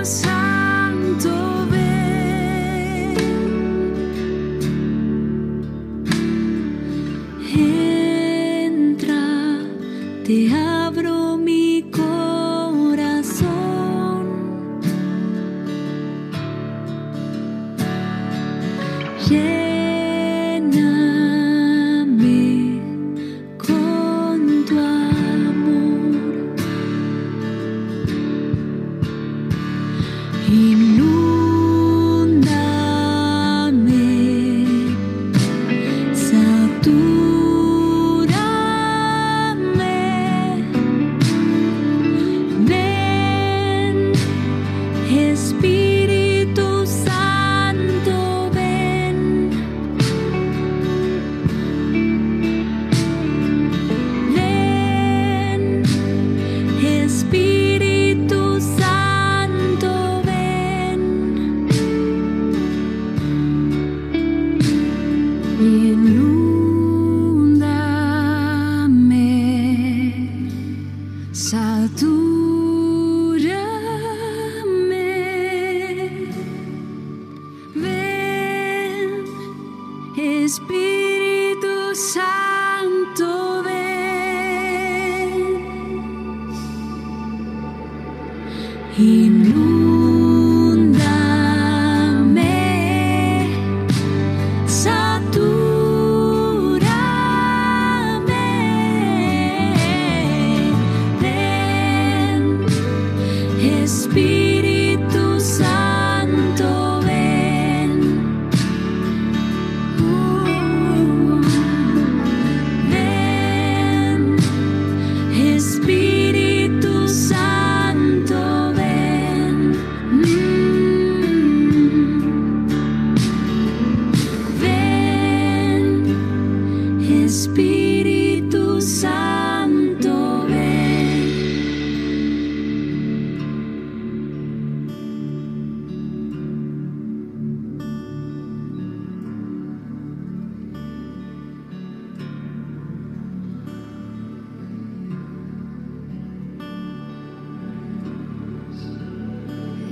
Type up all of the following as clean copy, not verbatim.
Santo, ven. Entra, te abro mi corazón. Lléname con tu amor. Inúndame, satúrame. Ven, Espíritu Santo, ven. Ven, Espíritu Santo, ven. Inúndame, satúrame. Ven, Espíritu Santo, ven. Inúndame, satúrame. Ven, Espíritu Santo, ven. Ven, Espíritu Santo, ven. Ven, Espíritu Santo, ven.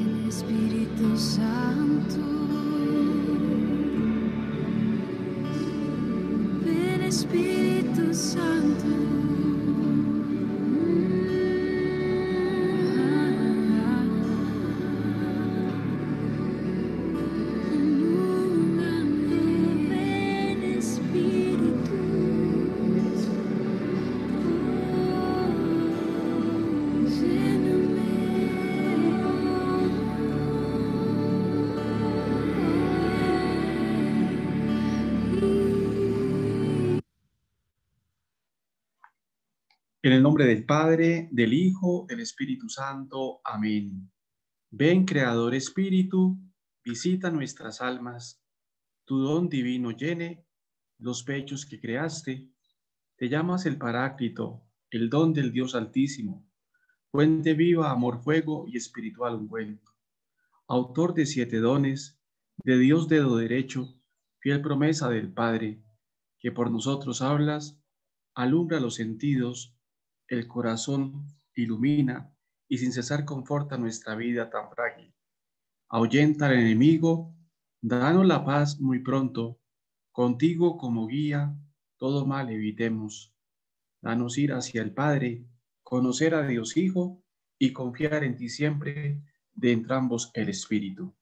Ven, Espíritu Santo. Ven, Espíritu Santo. Ven, Espíritu. En el nombre del Padre, del Hijo, del Espíritu Santo. Amén. Ven, Creador Espíritu, visita nuestras almas. Tu don divino llene los pechos que creaste. Te llamas el Paráclito, el don del Dios Altísimo, fuente viva, amor, fuego y espiritual ungüento. Autor de 7 dones, de Dios dedo derecho, fiel promesa del Padre, que por nosotros hablas, alumbra los sentidos, el corazón ilumina y sin cesar conforta nuestra vida tan frágil. Ahuyenta al enemigo, danos la paz muy pronto, contigo como guía, todo mal evitemos. Danos ir hacia el Padre, conocer a Dios Hijo y confiar en ti siempre, de entrambos el Espíritu.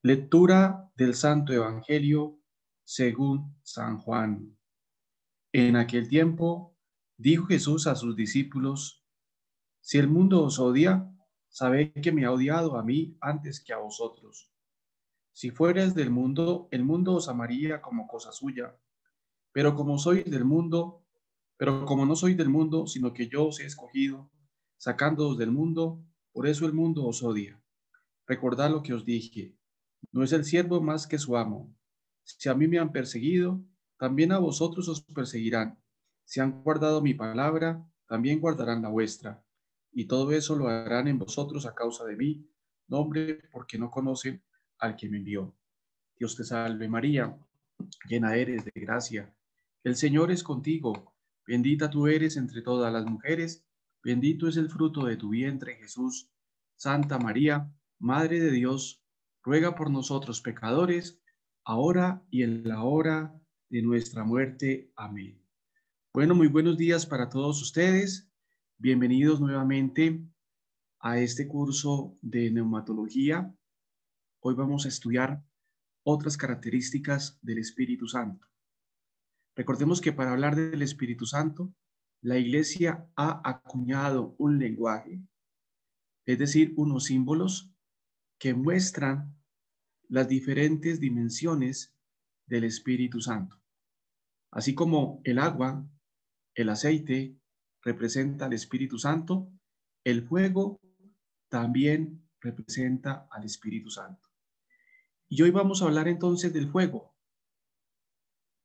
Lectura del Santo Evangelio según San Juan. En aquel tiempo dijo Jesús a sus discípulos: si el mundo os odia, sabed que me ha odiado a mí antes que a vosotros. Si fuerais del mundo, el mundo os amaría como cosa suya. Pero como no sois del mundo, sino que yo os he escogido, sacándoos del mundo, por eso el mundo os odia. Recordad lo que os dije: no es el siervo más que su amo. Si a mí me han perseguido, también a vosotros os perseguirán. Si han guardado mi palabra, también guardarán la vuestra. Y todo eso lo harán en vosotros a causa de mí, nombre, porque no conocen al que me envió. Dios te salve María, llena eres de gracia. El Señor es contigo. Bendita tú eres entre todas las mujeres, bendito es el fruto de tu vientre, Jesús. Santa María, Madre de Dios, ruega por nosotros pecadores, ahora y en la hora de nuestra muerte. Amén. Bueno, muy buenos días para todos ustedes. Bienvenidos nuevamente a este curso de neumatología. Hoy vamos a estudiar otras características del Espíritu Santo. Recordemos que para hablar del Espíritu Santo, la Iglesia ha acuñado un lenguaje, es decir, unos símbolos que muestran las diferentes dimensiones del Espíritu Santo. Así como el agua, el aceite representa al Espíritu Santo, el fuego también representa al Espíritu Santo. Y hoy vamos a hablar entonces del fuego.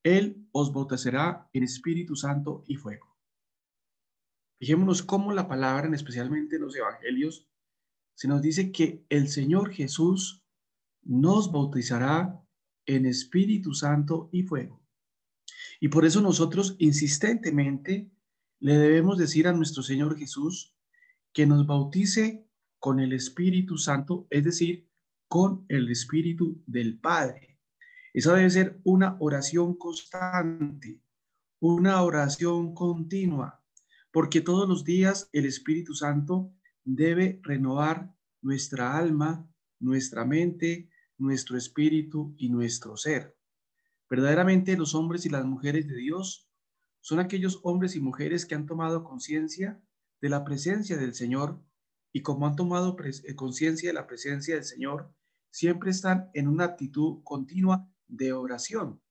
Él os bautizará en Espíritu Santo y fuego. Fijémonos cómo la palabra, especialmente en los evangelios, se nos dice que el Señor Jesús nos bautizará en Espíritu Santo y fuego. Y por eso nosotros insistentemente le debemos decir a nuestro Señor Jesús que nos bautice con el Espíritu Santo, es decir, con el Espíritu del Padre. Esa debe ser una oración constante, una oración continua, porque todos los días el Espíritu Santo debe renovar nuestra alma, nuestra mente, nuestro espíritu y nuestro ser. Verdaderamente los hombres y las mujeres de Dios son aquellos hombres y mujeres que han tomado conciencia de la presencia del Señor, y como han tomado conciencia de la presencia del Señor, siempre están en una actitud continua de oración.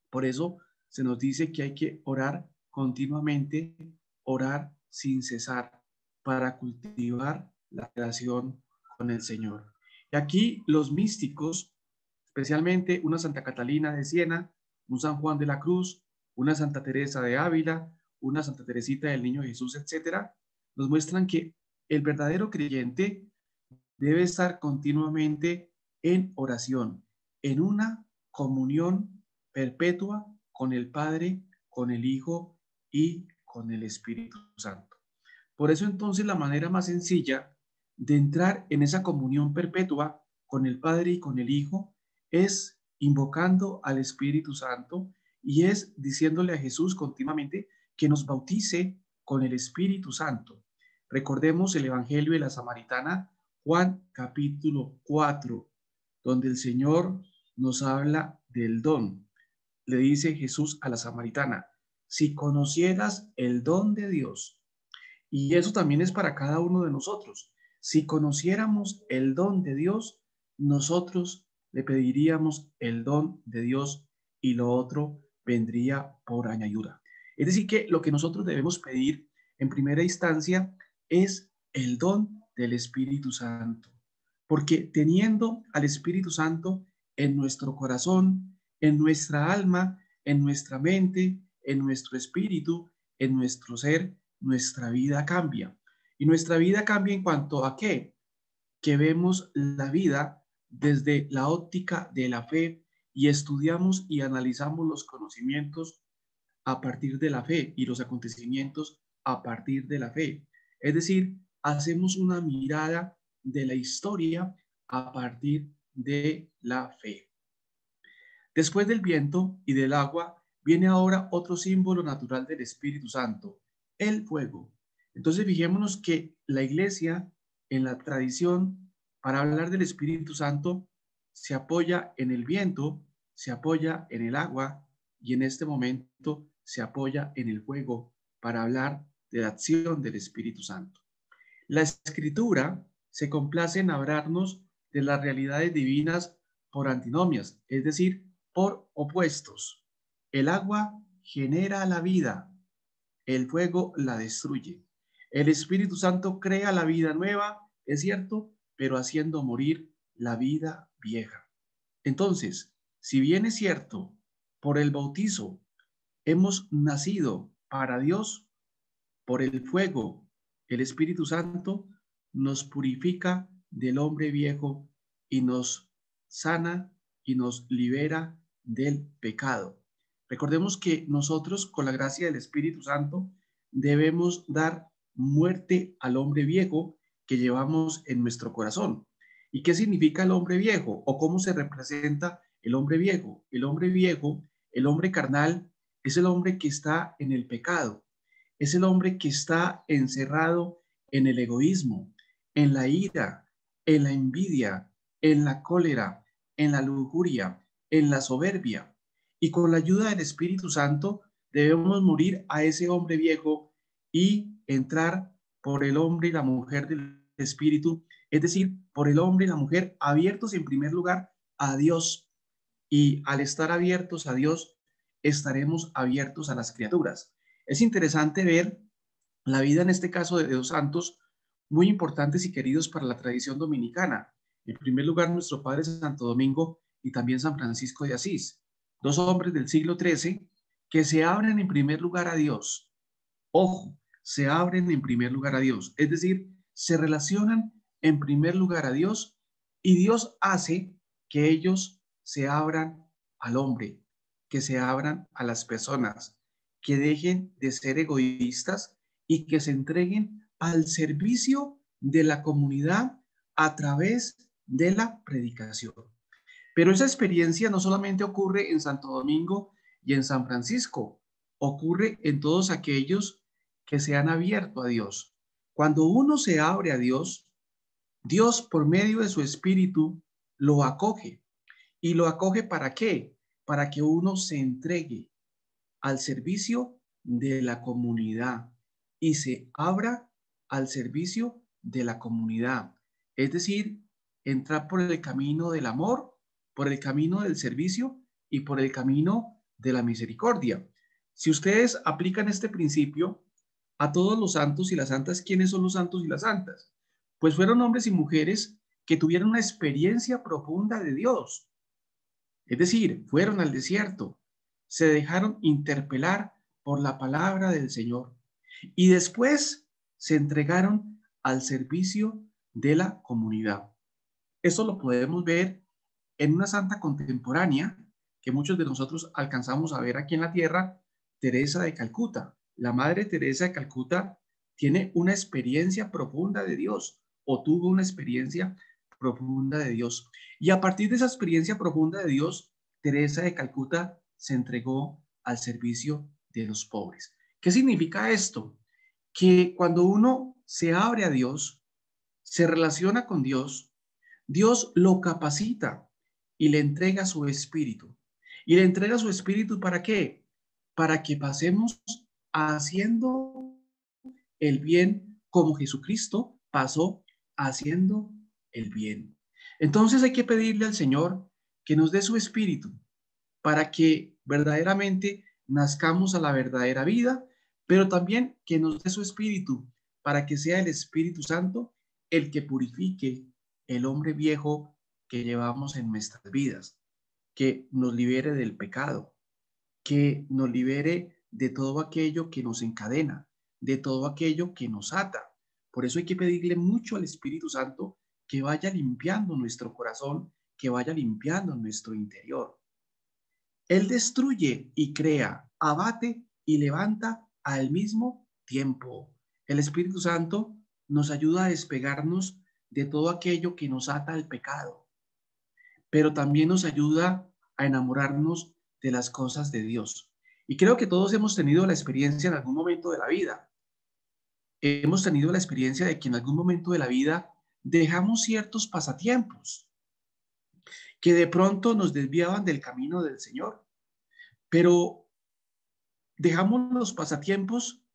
Por eso se nos dice que hay que orar continuamente, orar sin cesar, para cultivar la relación con el Señor. Y aquí los místicos, especialmente una Santa Catalina de Siena, un San Juan de la Cruz, una Santa Teresa de Ávila, una Santa Teresita del Niño Jesús, etcétera, nos muestran que el verdadero creyente debe estar continuamente en oración, en una comunión perpetua con el Padre, con el Hijo y con el Espíritu Santo. Por eso entonces la manera más sencilla de entrar en esa comunión perpetua con el Padre y con el Hijo es invocando al Espíritu Santo, y es diciéndole a Jesús continuamente que nos bautice con el Espíritu Santo. Recordemos el Evangelio de la Samaritana, Juan capítulo 4, donde el Señor nos habla del don. Le dice Jesús a la samaritana: si conocieras el don de Dios. Y eso también es para cada uno de nosotros. Si conociéramos el don de Dios, nosotros le pediríamos el don de Dios y lo otro vendría por añadidura. Es decir, que lo que nosotros debemos pedir en primera instancia es el don del Espíritu Santo. Porque teniendo al Espíritu Santo en nuestro corazón, en nuestra alma, en nuestra mente, en nuestro espíritu, en nuestro ser, nuestra vida cambia. Y nuestra vida cambia en cuanto a qué? Que vemos la vida desde la óptica de la fe y estudiamos y analizamos los conocimientos a partir de la fe y los acontecimientos a partir de la fe. Es decir, hacemos una mirada de la historia a partir de la fe. Después del viento y del agua, viene ahora otro símbolo natural del Espíritu Santo, el fuego. Entonces, fijémonos que la Iglesia, en la tradición, para hablar del Espíritu Santo, se apoya en el viento, se apoya en el agua, y en este momento se apoya en el fuego para hablar de la acción del Espíritu Santo. La Escritura se complace en hablarnos de las realidades divinas por antinomias, es decir, por opuestos. El agua genera la vida, el fuego la destruye. El Espíritu Santo crea la vida nueva, es cierto, pero haciendo morir la vida vieja. Entonces, si bien es cierto, por el bautizo hemos nacido para Dios, por el fuego, el Espíritu Santo nos purifica del hombre viejo y nos sana y nos libera del pecado. Recordemos que nosotros, con la gracia del Espíritu Santo, debemos dar muerte al hombre viejo que llevamos en nuestro corazón. ¿Y qué significa el hombre viejo? ¿O cómo se representa el hombre viejo? El hombre viejo, el hombre carnal, es el hombre que está en el pecado. Es el hombre que está encerrado en el egoísmo, en la ira, en la envidia, en la cólera, en la lujuria, en la soberbia. Y con la ayuda del Espíritu Santo debemos morir a ese hombre viejo y entrar por el hombre y la mujer del Espíritu, es decir, por el hombre y la mujer abiertos en primer lugar a Dios. Y al estar abiertos a Dios, estaremos abiertos a las criaturas. Es interesante ver la vida en este caso de dos santos muy importantes y queridos para la tradición dominicana. En primer lugar, nuestro Padre Santo Domingo y también San Francisco de Asís, dos hombres del siglo XIII que se abren en primer lugar a Dios. Ojo, se abren en primer lugar a Dios, es decir, se relacionan en primer lugar a Dios y Dios hace que ellos se abran al hombre, que se abran a las personas, que dejen de ser egoístas y que se entreguen al servicio de la comunidad a través de la predicación. Pero esa experiencia no solamente ocurre en Santo Domingo y en San Francisco, ocurre en todos aquellos que se han abierto a Dios. Cuando uno se abre a Dios, Dios por medio de su espíritu lo acoge. ¿Y lo acoge para qué? Para que uno se entregue al servicio de la comunidad y se abra al servicio de la comunidad. Es decir, entrar por el camino del amor, por el camino del servicio y por el camino de la misericordia. Si ustedes aplican este principio a todos los santos y las santas, ¿quiénes son los santos y las santas? Pues fueron hombres y mujeres que tuvieron una experiencia profunda de Dios. Es decir, fueron al desierto, se dejaron interpelar por la palabra del Señor y después se entregaron al servicio de la comunidad. Eso lo podemos ver en una santa contemporánea que muchos de nosotros alcanzamos a ver aquí en la tierra, Teresa de Calcuta. La Madre Teresa de Calcuta tiene una experiencia profunda de Dios o tuvo una experiencia profunda de Dios. Y a partir de esa experiencia profunda de Dios, Teresa de Calcuta se entregó al servicio de los pobres. ¿Qué significa esto? Que cuando uno se abre a Dios, se relaciona con Dios, Dios lo capacita y le entrega su espíritu. ¿Y le entrega su espíritu para qué? Para que pasemos haciendo el bien como Jesucristo pasó haciendo el bien. Entonces hay que pedirle al Señor que nos dé su espíritu para que verdaderamente nazcamos a la verdadera vida, pero también que nos dé su espíritu para que sea el Espíritu Santo el que purifique el hombre viejo que llevamos en nuestras vidas, que nos libere del pecado, que nos libere de todo aquello que nos encadena, de todo aquello que nos ata. Por eso hay que pedirle mucho al Espíritu Santo que vaya limpiando nuestro corazón, que vaya limpiando nuestro interior. Él destruye y crea, abate y levanta al mismo tiempo. El Espíritu Santo nos ayuda a despegarnos de todo aquello que nos ata al pecado, pero también nos ayuda a enamorarnos de las cosas de Dios. Y creo que todos hemos tenido la experiencia en algún momento de la vida. Hemos tenido la experiencia de que en algún momento de la vida dejamos ciertos pasatiempos que de pronto nos desviaban del camino del Señor, pero dejamos los pasatiempos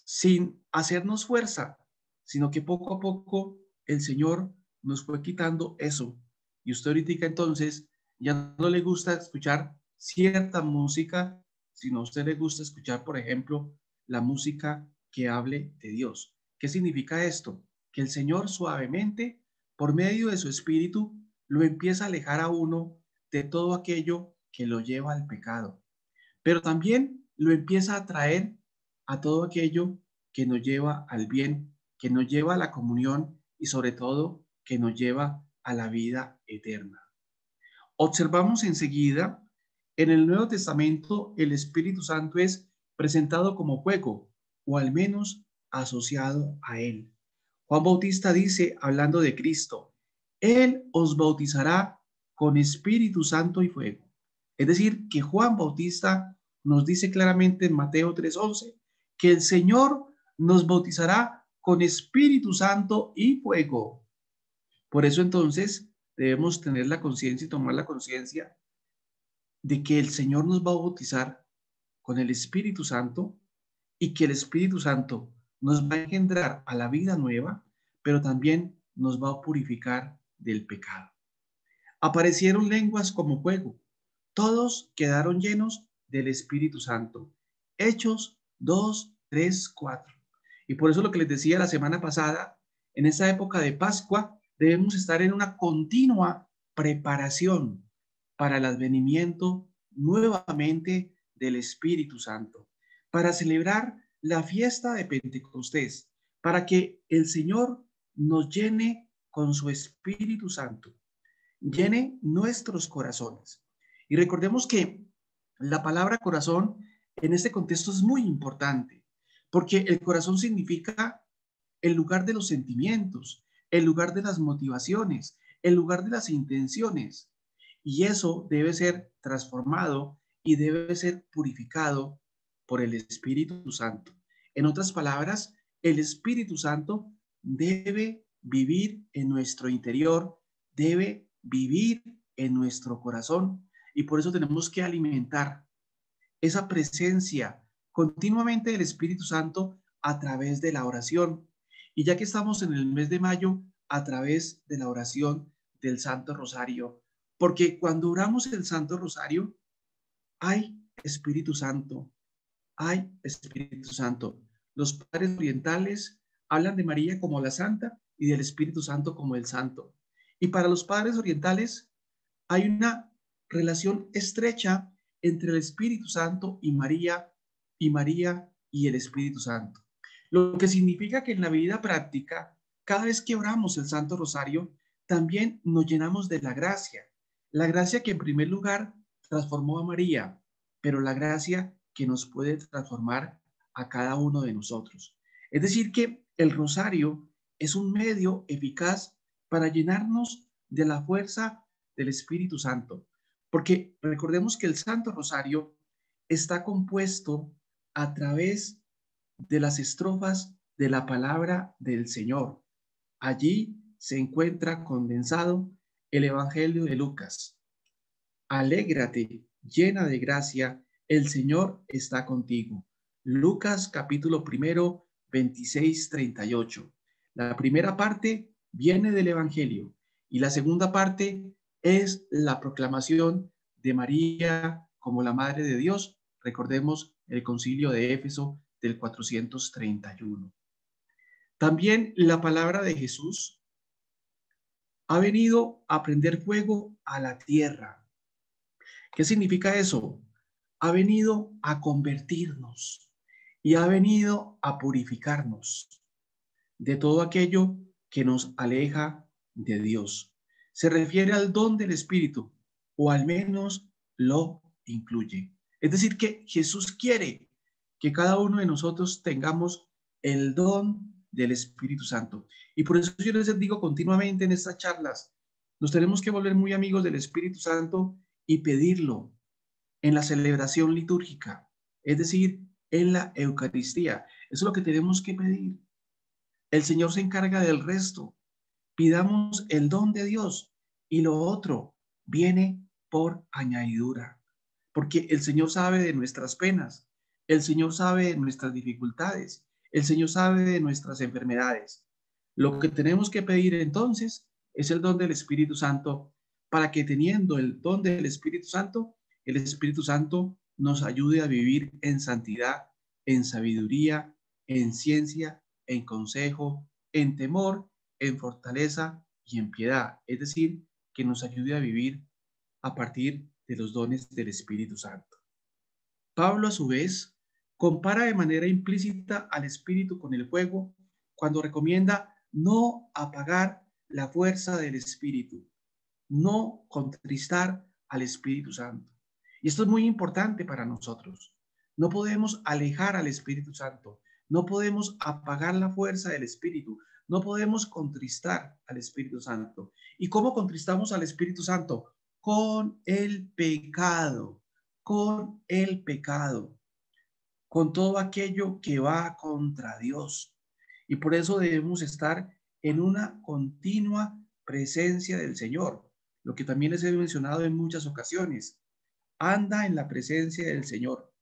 sin hacernos fuerza, sino que poco a poco el Señor nos fue quitando eso. Y usted ahorita entonces ya no le gusta escuchar cierta música, sino a usted le gusta escuchar, por ejemplo, la música que hable de Dios. ¿Qué significa esto? Que el Señor suavemente, por medio de su espíritu, lo empieza a alejar a uno de todo aquello que lo lleva al pecado, pero también lo empieza a traer a todo aquello que nos lleva al bien, que nos lleva a la comunión y sobre todo que nos lleva a la vida eterna. Observamos enseguida, en el Nuevo Testamento el Espíritu Santo es presentado como fuego o al menos asociado a él. Juan Bautista dice, hablando de Cristo, Él os bautizará con Espíritu Santo y fuego. Es decir, que Juan Bautista nos dice claramente en Mateo 3:11 que el Señor nos bautizará con Espíritu Santo y fuego. Por eso entonces debemos tener la conciencia y tomar la conciencia de que el Señor nos va a bautizar con el Espíritu Santo y que el Espíritu Santo nos va a engendrar a la vida nueva, pero también nos va a purificar del pecado. Aparecieron lenguas como fuego. Todos quedaron llenos del Espíritu Santo. Hechos 2, 3, 4. Y por eso lo que les decía la semana pasada, en esa época de Pascua, debemos estar en una continua preparación para el advenimiento nuevamente del Espíritu Santo, para celebrar la fiesta de Pentecostés, para que el Señor nos llene con su Espíritu Santo, llene nuestros corazones. Y recordemos que la palabra corazón en este contexto es muy importante, porque el corazón significa el lugar de los sentimientos, el lugar de las motivaciones, el lugar de las intenciones. Y eso debe ser transformado y debe ser purificado por el Espíritu Santo. En otras palabras, el Espíritu Santo debe vivir en nuestro interior, debe vivir en nuestro corazón, y por eso tenemos que alimentar esa presencia continuamente del Espíritu Santo a través de la oración. Y ya que estamos en el mes de mayo, a través de la oración del Santo Rosario, porque cuando oramos el Santo Rosario, hay Espíritu Santo, hay Espíritu Santo. Los padres orientales hablan de María como la Santa y del Espíritu Santo como el Santo. Y para los padres orientales hay una relación estrecha entre el Espíritu Santo y María y el Espíritu Santo. Lo que significa que en la vida práctica, cada vez que oramos el Santo Rosario, también nos llenamos de la gracia que en primer lugar transformó a María, pero la gracia que nos puede transformar a cada uno de nosotros. Es decir, que el rosario es un medio eficaz para llenarnos de la fuerza del Espíritu Santo, porque recordemos que el Santo Rosario está compuesto a través de las estrofas de la palabra del Señor. Allí se encuentra condensado el Evangelio de Lucas. Alégrate, llena de gracia, el Señor está contigo. Lucas capítulo 1, 26, 38. La primera parte viene del Evangelio y la segunda parte es la proclamación de María como la Madre de Dios. Recordemos el Concilio de Éfeso del 431. También la palabra de Jesús ha venido a prender fuego a la tierra. ¿Qué significa eso? Ha venido a convertirnos y ha venido a purificarnos de todo aquello que nos aleja de Dios. Se refiere al don del Espíritu, o al menos lo incluye. Es decir, que Jesús quiere que cada uno de nosotros tengamos el don del Espíritu Santo. Y por eso yo les digo continuamente en estas charlas, nos tenemos que volver muy amigos del Espíritu Santo y pedirlo en la celebración litúrgica, es decir, en la Eucaristía. Eso es lo que tenemos que pedir. El Señor se encarga del resto. Pidamos el don de Dios y lo otro viene por añadidura, porque el Señor sabe de nuestras penas, el Señor sabe de nuestras dificultades, el Señor sabe de nuestras enfermedades. Lo que tenemos que pedir entonces es el don del Espíritu Santo, para que teniendo el don del Espíritu Santo, el Espíritu Santo nos ayude a vivir en santidad, en sabiduría, en ciencia, en consejo, en temor, en fortaleza y en piedad. Es decir, que nos ayude a vivir a partir de los dones del Espíritu Santo. Pablo, a su vez, compara de manera implícita al Espíritu con el fuego cuando recomienda no apagar la fuerza del Espíritu, no contristar al Espíritu Santo. Y esto es muy importante para nosotros. No podemos alejar al Espíritu Santo, no podemos apagar la fuerza del Espíritu, No podemos contristar al Espíritu Santo. ¿Y cómo contristamos al Espíritu Santo? Con el pecado, con el pecado, con todo aquello que va contra Dios. Y por eso debemos estar en una continua presencia del Señor, lo que también les he mencionado en muchas ocasiones. Anda en la presencia del Señor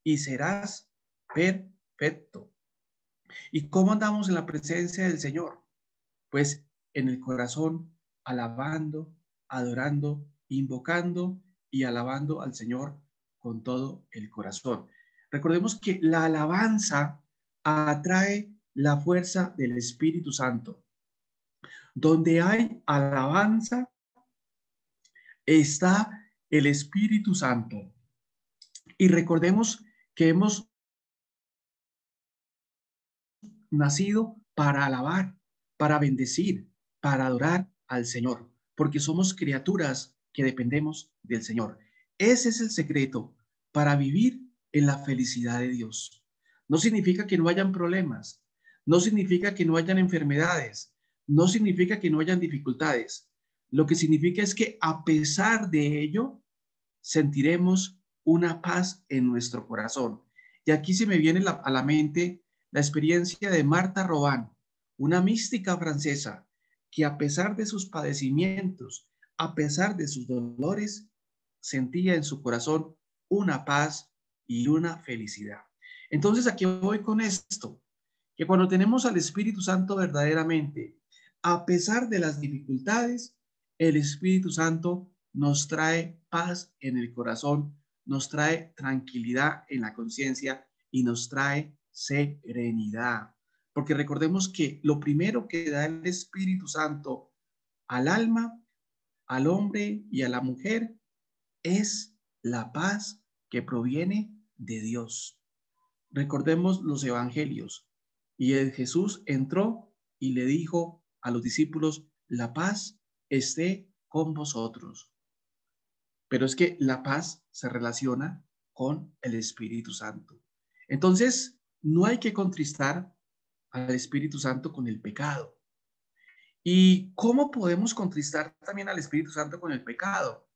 y serás perfecto. ¿Y cómo andamos en la presencia del Señor? Pues en el corazón, alabando, adorando, invocando y alabando al Señor con todo el corazón. Recordemos que la alabanza atrae la fuerza del Espíritu Santo. Donde hay alabanza, está el Espíritu Santo. Y recordemos que hemos nacido para alabar, para bendecir, para adorar al Señor, porque somos criaturas que dependemos del Señor. Ese es el secreto para vivir en la felicidad de Dios. No significa que no hayan problemas, no significa que no hayan enfermedades, no significa que no hayan dificultades. Lo que significa es que a pesar de ello, sentiremos una paz en nuestro corazón. Y aquí se me viene a la mente la experiencia de Martha Robin, una mística francesa que a pesar de sus padecimientos, a pesar de sus dolores, sentía en su corazón una paz y una felicidad. Entonces, aquí voy con esto, que cuando tenemos al Espíritu Santo verdaderamente, a pesar de las dificultades, el Espíritu Santo nos trae paz en el corazón, nos trae tranquilidad en la conciencia y nos trae serenidad. Porque recordemos que lo primero que da el Espíritu Santo al alma, al hombre y a la mujer es la paz que proviene de Dios. Recordemos los evangelios. Y Jesús entró y le dijo a los discípulos, la paz esté con vosotros. Pero es que la paz se relaciona con el Espíritu Santo. Entonces, no hay que contristar al Espíritu Santo con el pecado. ¿Y cómo podemos contristar también al Espíritu Santo con el pecado?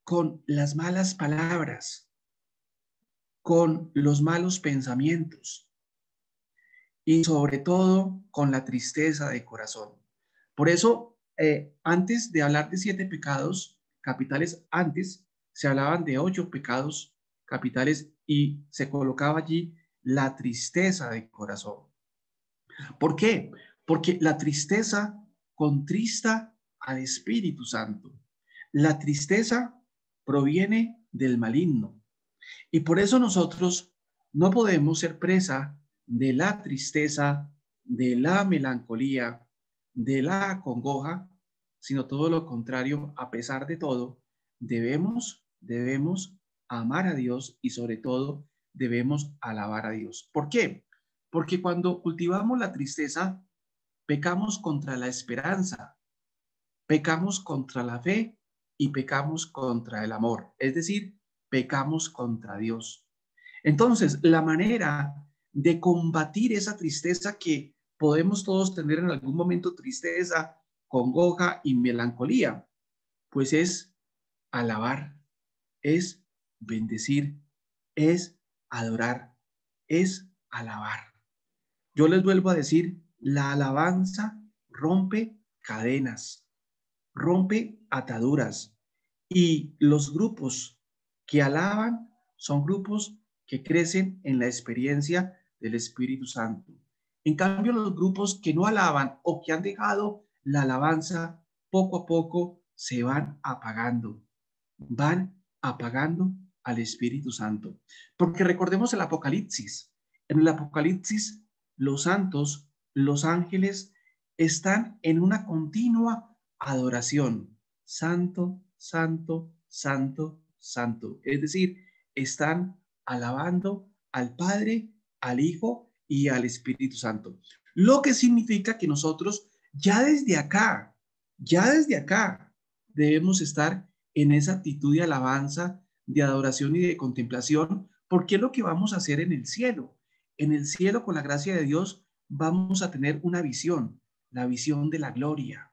Con las malas palabras, con los malos pensamientos y sobre todo con la tristeza de corazón. Por eso, antes de hablar de 7 pecados capitales, antes se hablaban de 8 pecados capitales y se colocaba allí la tristeza de corazón. ¿Por qué? Porque la tristeza contrista al Espíritu Santo. La tristeza proviene del maligno. Y por eso nosotros no podemos ser presa de la tristeza, de la melancolía, de la congoja, sino todo lo contrario. A pesar de todo, debemos amar a Dios y sobre todo debemos alabar a Dios. ¿Por qué? Porque cuando cultivamos la tristeza, pecamos contra la esperanza, pecamos contra la fe y pecamos contra el amor. Es decir, pecamos contra Dios. Entonces, la manera de combatir esa tristeza que podemos todos tener en algún momento, tristeza, congoja y melancolía, pues es alabar, es bendecir, es adorar, es alabar. Yo les vuelvo a decir, la alabanza rompe cadenas, rompe ataduras y los grupos que alaban son grupos que crecen en la experiencia del Espíritu Santo. En cambio, los grupos que no alaban o que han dejado la alabanza, poco a poco se van apagando al Espíritu Santo. Porque recordemos el Apocalipsis. En el Apocalipsis, los santos, los ángeles, están en una continua adoración. Santo, santo, santo, santo. Es decir, están alabando al Padre, al Hijo y al Espíritu Santo. Lo que significa que nosotros ya desde acá, debemos estar en esa actitud de alabanza, de adoración y de contemplación, porque es lo que vamos a hacer en el cielo. En el cielo, con la gracia de Dios, vamos a tener una visión, la visión de la gloria.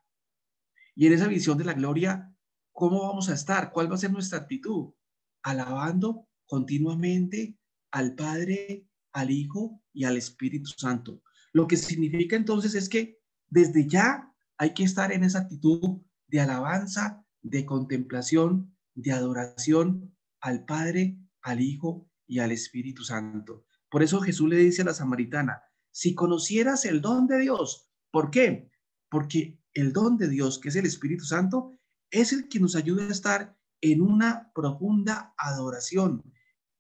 Y en esa visión de la gloria, ¿cómo vamos a estar? ¿Cuál va a ser nuestra actitud? Alabando continuamente al Padre, al Hijo y al Espíritu Santo. Lo que significa entonces es que desde ya hay que estar en esa actitud de alabanza, de contemplación, de adoración al Padre, al Hijo y al Espíritu Santo. Por eso Jesús le dice a la samaritana, si conocieras el don de Dios, ¿por qué? Porque el don de Dios, que es el Espíritu Santo, es el que nos ayuda a estar en una profunda adoración,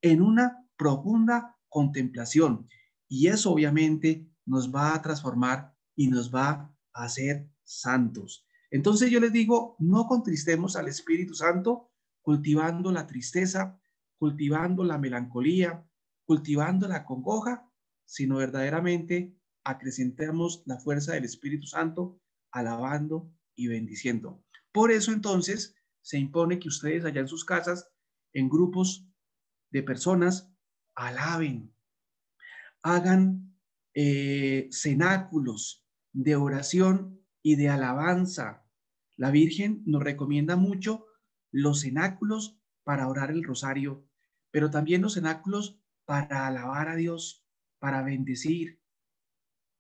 en una profunda contemplación. Y eso obviamente nos va a transformar y nos va a hacer santos. Entonces yo les digo, no contristemos al Espíritu Santo cultivando la tristeza, cultivando la melancolía, cultivando la congoja, sino verdaderamente acrecentemos la fuerza del Espíritu Santo alabando y bendiciendo. Por eso entonces se impone que ustedes allá en sus casas, en grupos de personas, alaben, hagan cenáculos de oración y de alabanza. La Virgen nos recomienda mucho los cenáculos para orar el rosario, pero también los cenáculos para alabar a Dios, para bendecir,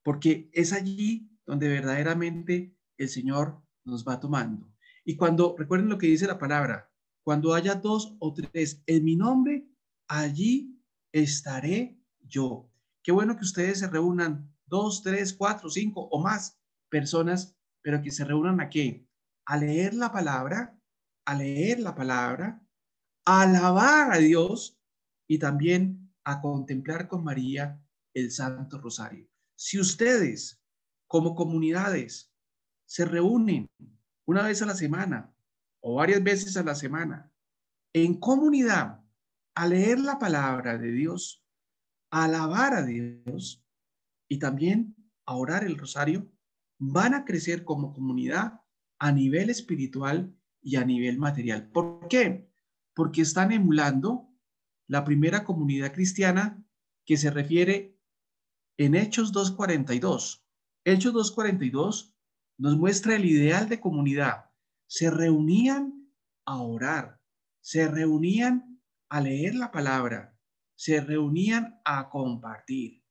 porque es allí donde verdaderamente el Señor nos va tomando. Y cuando, recuerden lo que dice la palabra, cuando haya 2 o 3 en mi nombre, allí estaré yo. Qué bueno que ustedes se reúnan 2, 3, 4, 5 o más personas, pero que se reúnan ¿a qué? A leer la palabra, a leer la palabra, a alabar a Dios y también a contemplar con María el Santo Rosario. Si ustedes, como comunidades, se reúnen una vez a la semana o varias veces a la semana en comunidad a leer la palabra de Dios, a alabar a Dios y también a orar el rosario, van a crecer como comunidad a nivel espiritual y a nivel material. ¿Por qué? Porque están emulando la primera comunidad cristiana que se refiere en Hechos 2:42. Hechos 2:42 nos muestra el ideal de comunidad. Se reunían a orar, se reunían a leer la palabra, se reunían a compartir.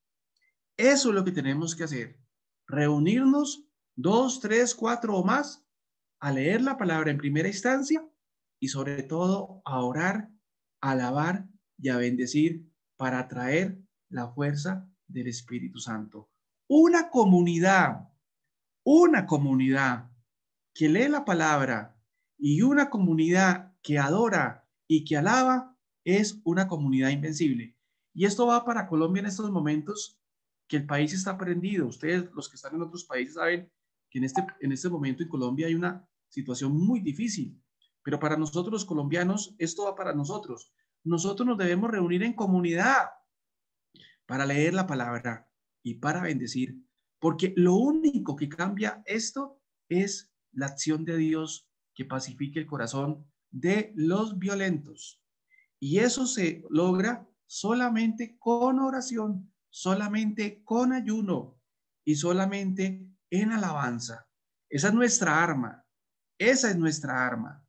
Eso es lo que tenemos que hacer. Reunirnos 2, 3, 4 o más a leer la palabra en primera instancia y sobre todo a orar, a alabar y a bendecir para atraer la fuerza del Espíritu Santo. Una comunidad que lee la palabra y una comunidad que adora y que alaba es una comunidad invencible. Y esto va para Colombia en estos momentos que el país está prendido. Ustedes, los que están en otros países, saben que en este momento en Colombia hay una situación muy difícil. Pero para nosotros los colombianos, esto va para nosotros. Nosotros nos debemos reunir en comunidad para leer la palabra y para bendecir, porque lo único que cambia esto es la acción de Dios que pacifique el corazón de los violentos. Y eso se logra solamente con oración, solamente con ayuno y solamente en alabanza. Esa es nuestra arma. Esa es nuestra arma.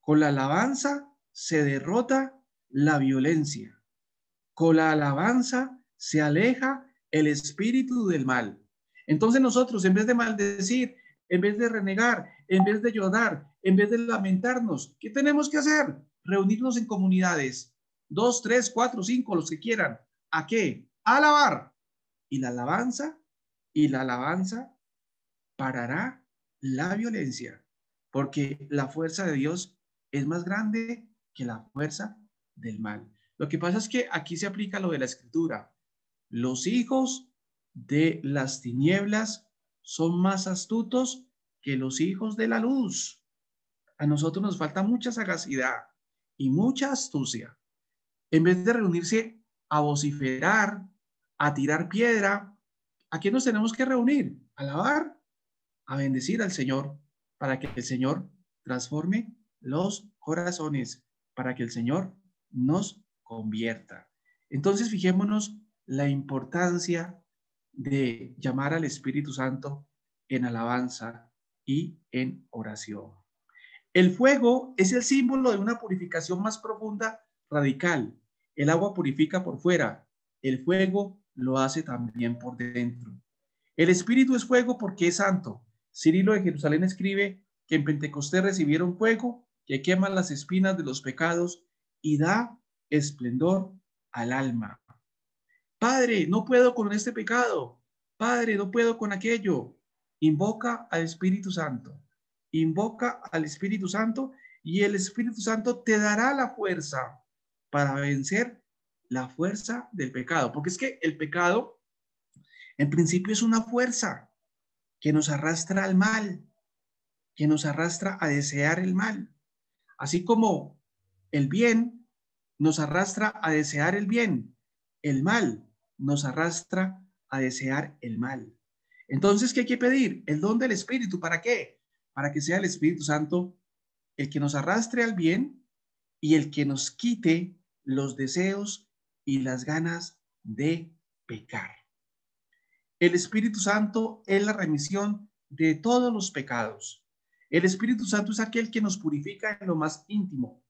Con la alabanza se derrota la violencia. Con la alabanza se aleja el espíritu del mal. Entonces nosotros, en vez de maldecir, en vez de renegar, en vez de llorar, en vez de lamentarnos, ¿qué tenemos que hacer? Reunirnos en comunidades, 2, 3, 4, 5, los que quieran. ¿A qué? A alabar. Y la alabanza parará la violencia, porque la fuerza de Dios es más grande que la fuerza del mal. Lo que pasa es que aquí se aplica lo de la escritura. Los hijos de las tinieblas son más astutos que los hijos de la luz. A nosotros nos falta mucha sagacidad y mucha astucia. En vez de reunirse a vociferar, a tirar piedra, ¿a qué nos tenemos que reunir? A alabar, a bendecir al Señor, para que el Señor transforme los corazones, para que el Señor nos convierta. Entonces, fijémonos la importancia de llamar al Espíritu Santo en alabanza y en oración. El fuego es el símbolo de una purificación más profunda, radical. El agua purifica por fuera, el fuego lo hace también por dentro. El Espíritu es fuego porque es santo. Cirilo de Jerusalén escribe que en Pentecostés recibieron fuego que quema las espinas de los pecados y da esplendor al alma. Padre, no puedo con este pecado. Padre, no puedo con aquello. Invoca al Espíritu Santo. Invoca al Espíritu Santo y el Espíritu Santo te dará la fuerza para vencer la fuerza del pecado. Porque es que el pecado, en principio, es una fuerza que nos arrastra al mal, que nos arrastra a desear el mal. Así como el bien nos arrastra a desear el bien, el mal nos arrastra a desear el mal. Entonces, ¿qué hay que pedir? El don del Espíritu. ¿Para qué? Para que sea el Espíritu Santo el que nos arrastre al bien y el que nos quite los deseos y las ganas de pecar. El Espíritu Santo es la remisión de todos los pecados. El Espíritu Santo es aquel que nos purifica en lo más íntimo,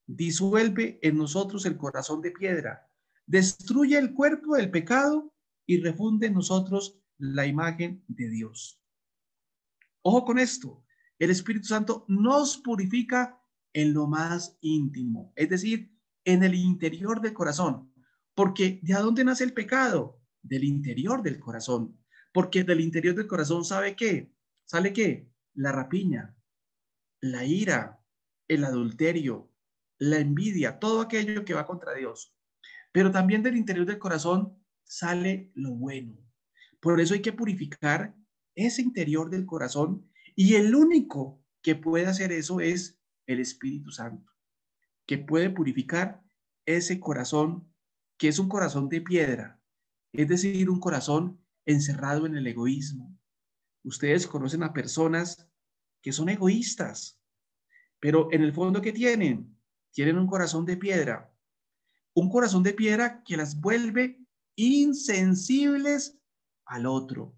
disuelve en nosotros el corazón de piedra, destruye el cuerpo del pecado y refunde en nosotros la imagen de Dios. Ojo con esto, el Espíritu Santo nos purifica en lo más íntimo, es decir, en el interior del corazón, porque ¿de dónde nace el pecado? Del interior del corazón, porque del interior del corazón ¿sabe qué? ¿Sale qué? La rapiña, la ira, el adulterio, la envidia, todo aquello que va contra Dios. Pero también del interior del corazón sale lo bueno. Por eso hay que purificar ese interior del corazón y el único que puede hacer eso es el Espíritu Santo, que puede purificar ese corazón que es un corazón de piedra, es decir, un corazón encerrado en el egoísmo. Ustedes conocen a personas que son egoístas, pero en el fondo, ¿qué tienen? Tienen un corazón de piedra que las vuelve insensibles al otro.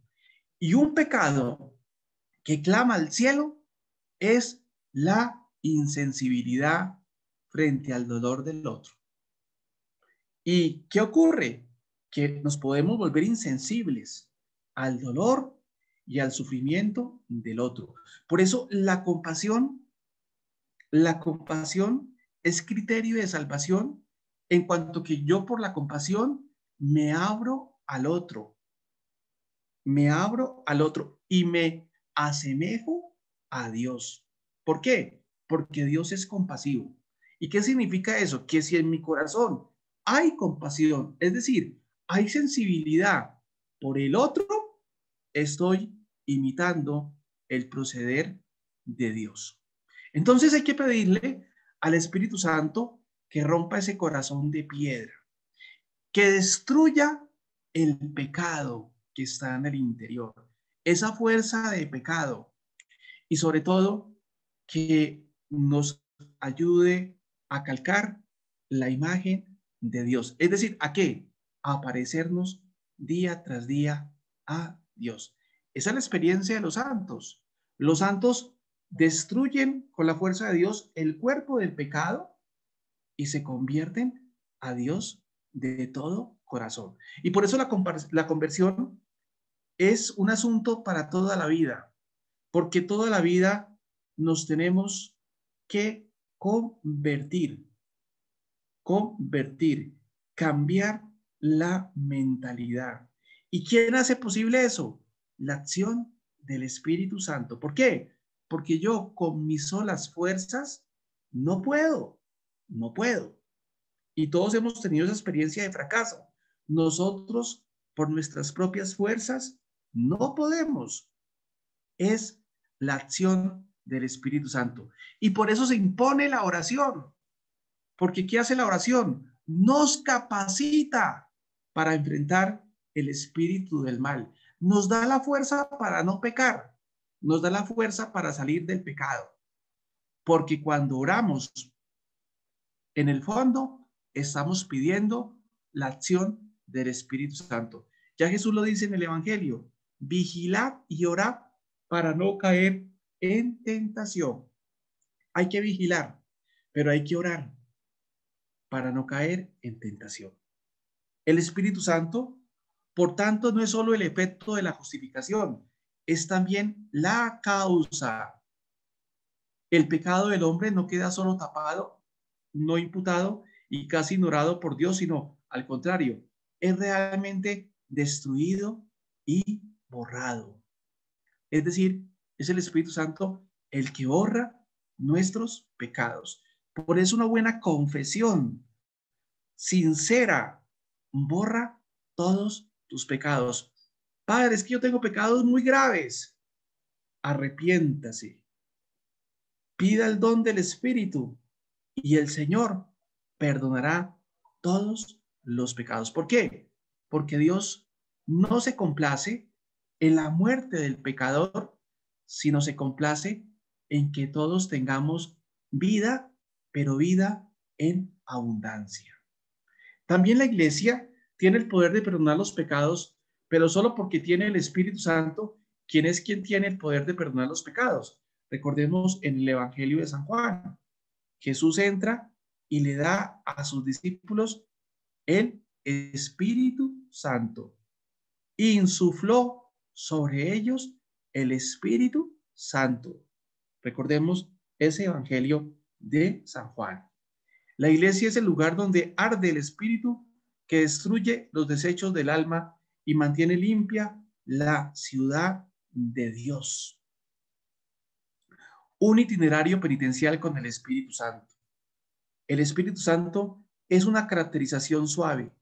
Y un pecado que clama al cielo es la insensibilidad frente al dolor del otro. ¿Y qué ocurre? Que nos podemos volver insensibles al dolor y al sufrimiento del otro. Por eso la compasión es criterio de salvación en cuanto que yo por la compasión me abro al otro y me asemejo a Dios. ¿Por qué? Porque Dios es compasivo. ¿Y qué significa eso? Que si en mi corazón hay compasión, es decir, hay sensibilidad por el otro, estoy imitando el proceder de Dios. Entonces hay que pedirle al Espíritu Santo que rompa ese corazón de piedra, que destruya el pecado que está en el interior, esa fuerza de pecado y sobre todo que nos ayude a calcar la imagen de Dios. Es decir, ¿a qué? A parecernos día tras día a Dios. Esa es la experiencia de los santos. Los santos destruyen con la fuerza de Dios el cuerpo del pecado y se convierten a Dios de todo corazón. Y por eso la conversión es un asunto para toda la vida, porque toda la vida nos tenemos que convertir, cambiar la mentalidad. ¿Y quién hace posible eso? La acción del Espíritu Santo. ¿Por qué? Porque yo con mis solas fuerzas no puedo. Y todos hemos tenido esa experiencia de fracaso. Nosotros, por nuestras propias fuerzas, no podemos. Es la acción del Espíritu Santo. Y por eso se impone la oración. Porque ¿qué hace la oración? Nos capacita para enfrentar el espíritu del mal. Nos da la fuerza para no pecar. Nos da la fuerza para salir del pecado. Porque cuando oramos, en el fondo, estamos pidiendo la acción del Espíritu Santo. Ya Jesús lo dice en el Evangelio, vigilad y orad para no caer en tentación. Hay que vigilar, pero hay que orar para no caer en tentación. El Espíritu Santo, por tanto, no es solo el efecto de la justificación, es también la causa. El pecado del hombre no queda solo tapado, no imputado y casi ignorado por Dios, sino al contrario, es realmente destruido y borrado. Es decir, es el Espíritu Santo el que borra nuestros pecados. Por eso una buena confesión sincera borra todos tus pecados. Padre, es que yo tengo pecados muy graves. Arrepiéntase. Pida el don del Espíritu y el Señor perdonará todos los pecados. ¿Por qué? Porque Dios no se complace en la muerte del pecador, sino se complace en que todos tengamos vida, pero vida en abundancia. También la iglesia tiene el poder de perdonar los pecados, pero solo porque tiene el Espíritu Santo, quien es quien tiene el poder de perdonar los pecados. Recordemos en el Evangelio de San Juan, Jesús entra y le da a sus discípulos el Espíritu Santo. Insufló sobre ellos el Espíritu Santo. Recordemos ese Evangelio de San Juan. La iglesia es el lugar donde arde el Espíritu que destruye los desechos del alma y mantiene limpia la ciudad de Dios. Un itinerario penitencial con el Espíritu Santo. El Espíritu Santo es una caracterización suave.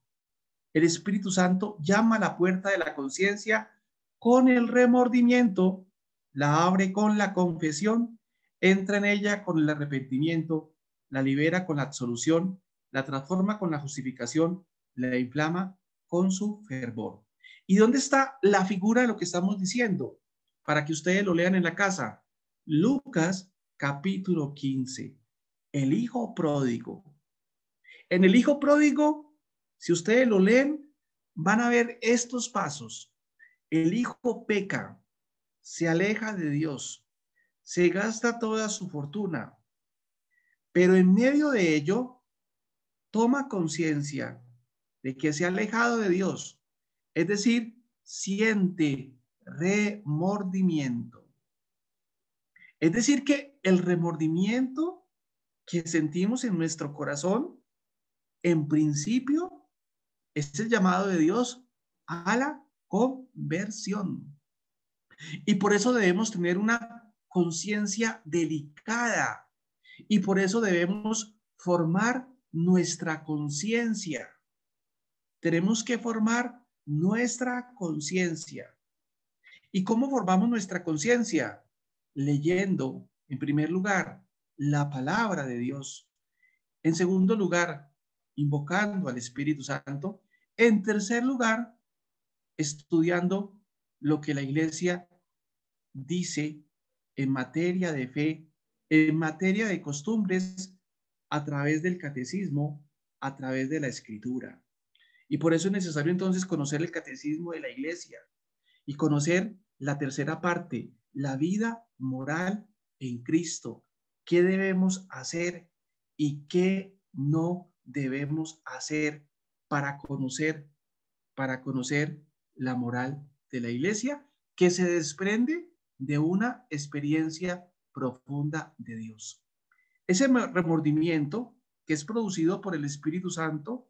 El Espíritu Santo llama a la puerta de la conciencia con el remordimiento, la abre con la confesión, entra en ella con el arrepentimiento, la libera con la absolución, la transforma con la justificación, la inflama con su fervor. ¿Y dónde está la figura de lo que estamos diciendo? Para que ustedes lo lean en la casa. Lucas capítulo 15. El hijo pródigo. En el hijo pródigo, si ustedes lo leen, van a ver estos pasos. El hijo peca, se aleja de Dios, se gasta toda su fortuna, pero en medio de ello, toma conciencia de que se ha alejado de Dios, es decir, siente remordimiento. Es decir, que el remordimiento que sentimos en nuestro corazón, en principio, es el llamado de Dios a la conversión. Y por eso debemos tener una conciencia delicada. Y por eso debemos formar nuestra conciencia. Tenemos que formar nuestra conciencia. ¿Y cómo formamos nuestra conciencia? Leyendo, en primer lugar, la palabra de Dios. En segundo lugar, invocando al Espíritu Santo. En tercer lugar, estudiando lo que la iglesia dice en materia de fe, en materia de costumbres, a través del catecismo, a través de la escritura. Y por eso es necesario entonces conocer el catecismo de la iglesia y conocer la tercera parte, la vida moral en Cristo. ¿Qué debemos hacer y qué no debemos hacer para conocer la moral de la iglesia que se desprende de una experiencia profunda de Dios? Ese remordimiento que es producido por el Espíritu Santo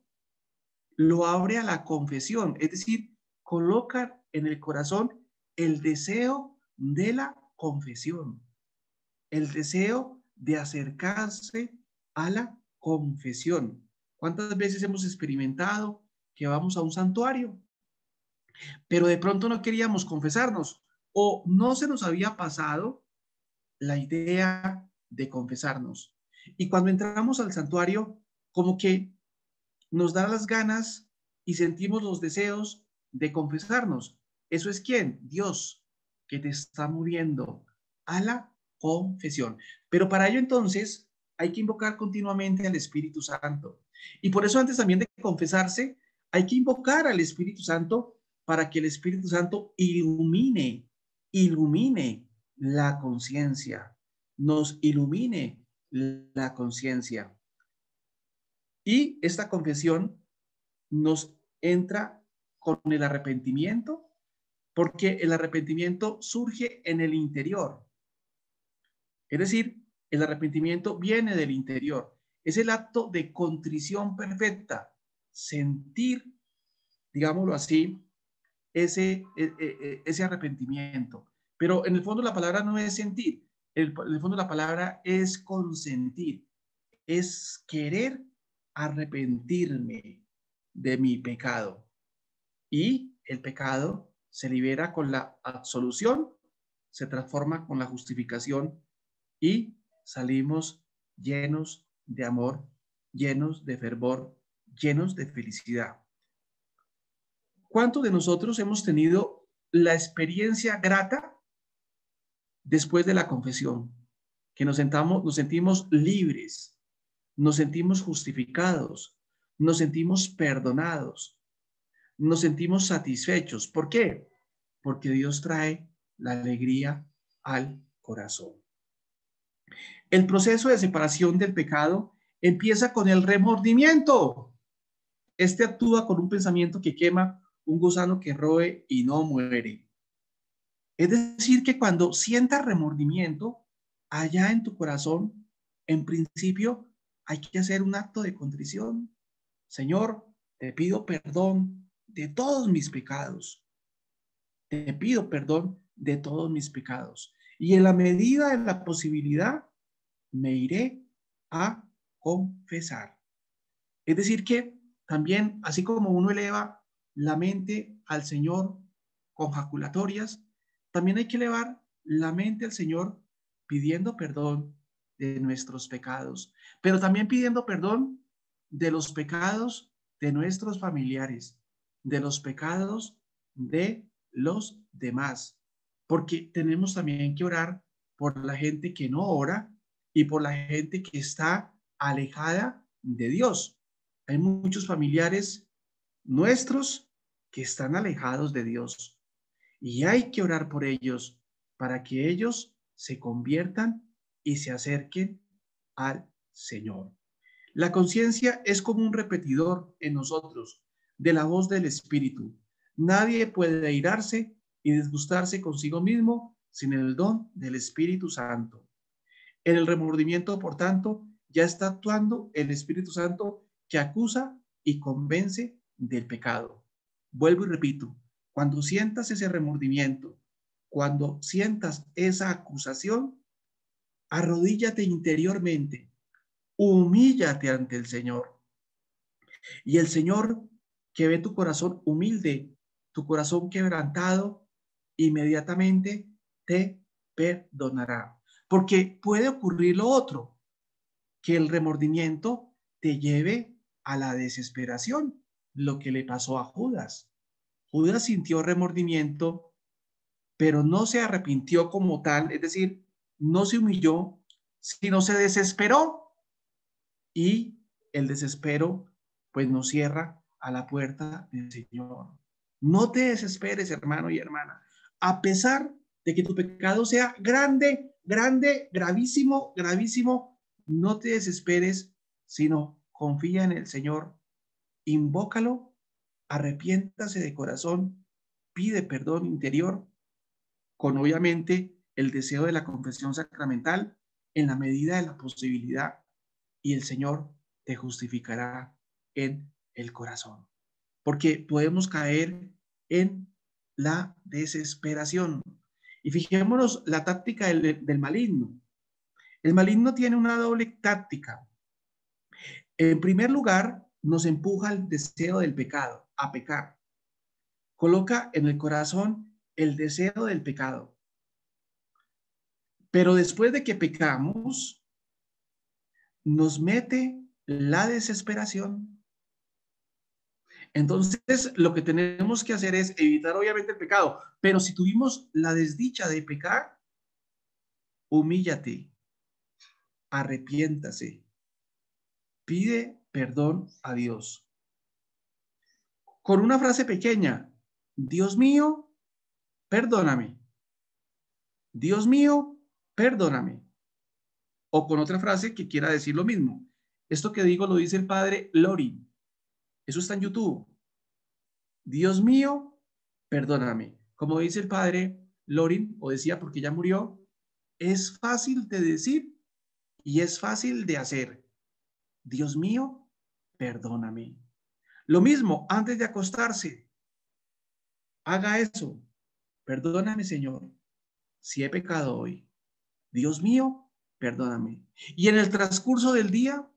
lo abre a la confesión, es decir, coloca en el corazón el deseo de la confesión, el deseo de acercarse a la confesión. ¿Cuántas veces hemos experimentado que vamos a un santuario, pero de pronto no queríamos confesarnos o no se nos había pasado la idea de confesarnos? Y cuando entramos al santuario, como que nos da las ganas y sentimos los deseos de confesarnos. ¿Eso es quién? Dios, que te está moviendo a la confesión. Pero para ello entonces hay que invocar continuamente al Espíritu Santo. Y por eso antes también de confesarse, hay que invocar al Espíritu Santo para que el Espíritu Santo ilumine la conciencia, nos ilumine la conciencia. Y esta confesión nos entra con el arrepentimiento, porque el arrepentimiento surge en el interior. Es decir, el arrepentimiento viene del interior. Es el acto de contrición perfecta, sentir, digámoslo así, ese arrepentimiento. Pero en el fondo la palabra no es sentir, en el fondo la palabra es consentir, es querer arrepentirme de mi pecado. Y el pecado se libera con la absolución, se transforma con la justificación y salimos llenos de amor, llenos de fervor, llenos de felicidad. ¿Cuántos de nosotros hemos tenido la experiencia grata después de la confesión? Que nos sentimos libres, nos sentimos justificados, nos sentimos perdonados, nos sentimos satisfechos. ¿Por qué? Porque Dios trae la alegría al corazón. El proceso de separación del pecado empieza con el remordimiento. Este actúa con un pensamiento que quema, un gusano que roe y no muere. Es decir, que cuando sientas remordimiento allá en tu corazón, en principio hay que hacer un acto de contrición. Señor, te pido perdón de todos mis pecados. Te pido perdón de todos mis pecados. Y en la medida de la posibilidad, me iré a confesar. Es decir, que también, así como uno eleva la mente al Señor con jaculatorias, también hay que elevar la mente al Señor pidiendo perdón de nuestros pecados, pero también pidiendo perdón de los pecados de nuestros familiares, de los pecados de los demás, porque tenemos también que orar por la gente que no ora y por la gente que está alejada de Dios. Hay muchos familiares nuestros que están alejados de Dios y hay que orar por ellos para que ellos se conviertan y se acerquen al Señor. La conciencia es como un repetidor en nosotros de la voz del Espíritu. Nadie puede airarse y disgustarse consigo mismo sin el don del Espíritu Santo. En el remordimiento, por tanto, ya está actuando el Espíritu Santo que acusa y convence del pecado. Vuelvo y repito, cuando sientas ese remordimiento, cuando sientas esa acusación, arrodíllate interiormente, humíllate ante el Señor. Y el Señor, que ve tu corazón humilde, tu corazón quebrantado, inmediatamente te perdonará. Porque puede ocurrir lo otro, que el remordimiento te lleve a la desesperación, lo que le pasó a Judas. Judas sintió remordimiento, pero no se arrepintió como tal, es decir, no se humilló, sino se desesperó. Y el desespero, pues, nos cierra a la puerta del Señor. No te desesperes, hermano y hermana, a pesar de que tu pecado sea grande, grande, gravísimo, gravísimo, no te desesperes, sino confía en el Señor, invócalo, arrepiéntase de corazón, pide perdón interior, con obviamente el deseo de la confesión sacramental en la medida de la posibilidad, y el Señor te justificará en el corazón. Porque podemos caer en la desesperación. Y fijémonos la táctica del maligno. El maligno tiene una doble táctica. En primer lugar, nos empuja al deseo del pecado, a pecar. Coloca en el corazón el deseo del pecado. Pero después de que pecamos, nos mete la desesperación. Entonces, lo que tenemos que hacer es evitar obviamente el pecado, pero si tuvimos la desdicha de pecar, humíllate, arrepiéntase, pide perdón a Dios. Con una frase pequeña, Dios mío, perdóname. Dios mío, perdóname. O con otra frase que quiera decir lo mismo. Esto que digo lo dice el padre Lorin. Eso está en YouTube. Dios mío, perdóname. Como dice el padre Lorin, o decía porque ya murió, es fácil de decir y es fácil de hacer. Dios mío, perdóname. Lo mismo antes de acostarse. Haga eso. Perdóname, Señor, si he pecado hoy. Dios mío, perdóname. Y en el transcurso del día,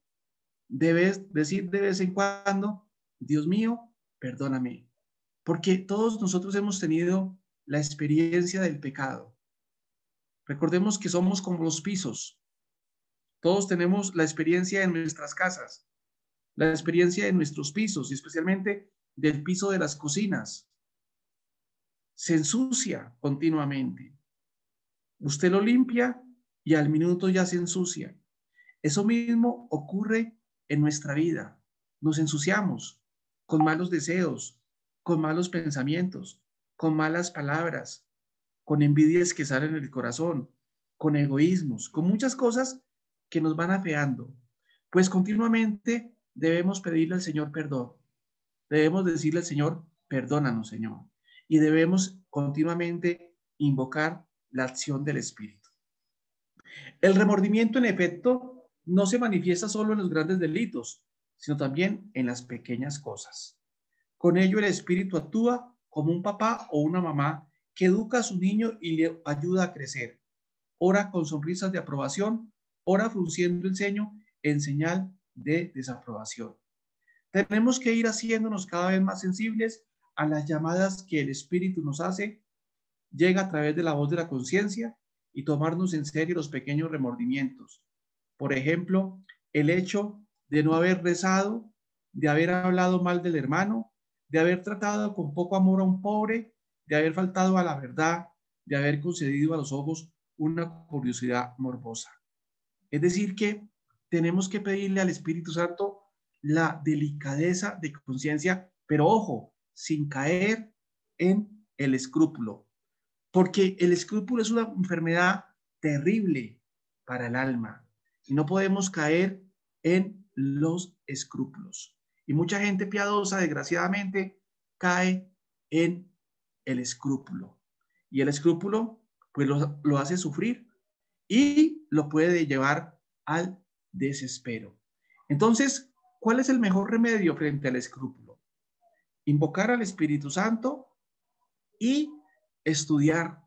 debes decir de vez en cuando, Dios mío, perdóname. Porque todos nosotros hemos tenido la experiencia del pecado. Recordemos que somos como los pisos. Todos tenemos la experiencia en nuestras casas, la experiencia de nuestros pisos y especialmente del piso de las cocinas. Se ensucia continuamente. Usted lo limpia y al minuto ya se ensucia. Eso mismo ocurre en nuestra vida. Nos ensuciamos con malos deseos, con malos pensamientos, con malas palabras, con envidias que salen del corazón, con egoísmos, con muchas cosas que nos van afeando. Pues continuamente debemos pedirle al Señor perdón. Debemos decirle al Señor, perdónanos, Señor. Y debemos continuamente invocar la acción del Espíritu. El remordimiento, en efecto, no se manifiesta solo en los grandes delitos, sino también en las pequeñas cosas. Con ello, el Espíritu actúa como un papá o una mamá que educa a su niño y le ayuda a crecer. Ora con sonrisas de aprobación, ora frunciendo el ceño en señal de desaprobación. Tenemos que ir haciéndonos cada vez más sensibles a las llamadas que el Espíritu nos hace, llega a través de la voz de la conciencia y tomarnos en serio los pequeños remordimientos. Por ejemplo, el hecho de no haber rezado, de haber hablado mal del hermano, de haber tratado con poco amor a un pobre, de haber faltado a la verdad, de haber concedido a los ojos una curiosidad morbosa. Es decir, que tenemos que pedirle al Espíritu Santo la delicadeza de conciencia, pero ojo, sin caer en el escrúpulo, porque el escrúpulo es una enfermedad terrible para el alma y no podemos caer en los escrúpulos. Y mucha gente piadosa, desgraciadamente, cae en el escrúpulo. Y el escrúpulo, pues lo hace sufrir y lo puede llevar al desespero. Entonces, ¿cuál es el mejor remedio frente al escrúpulo? Invocar al Espíritu Santo y estudiar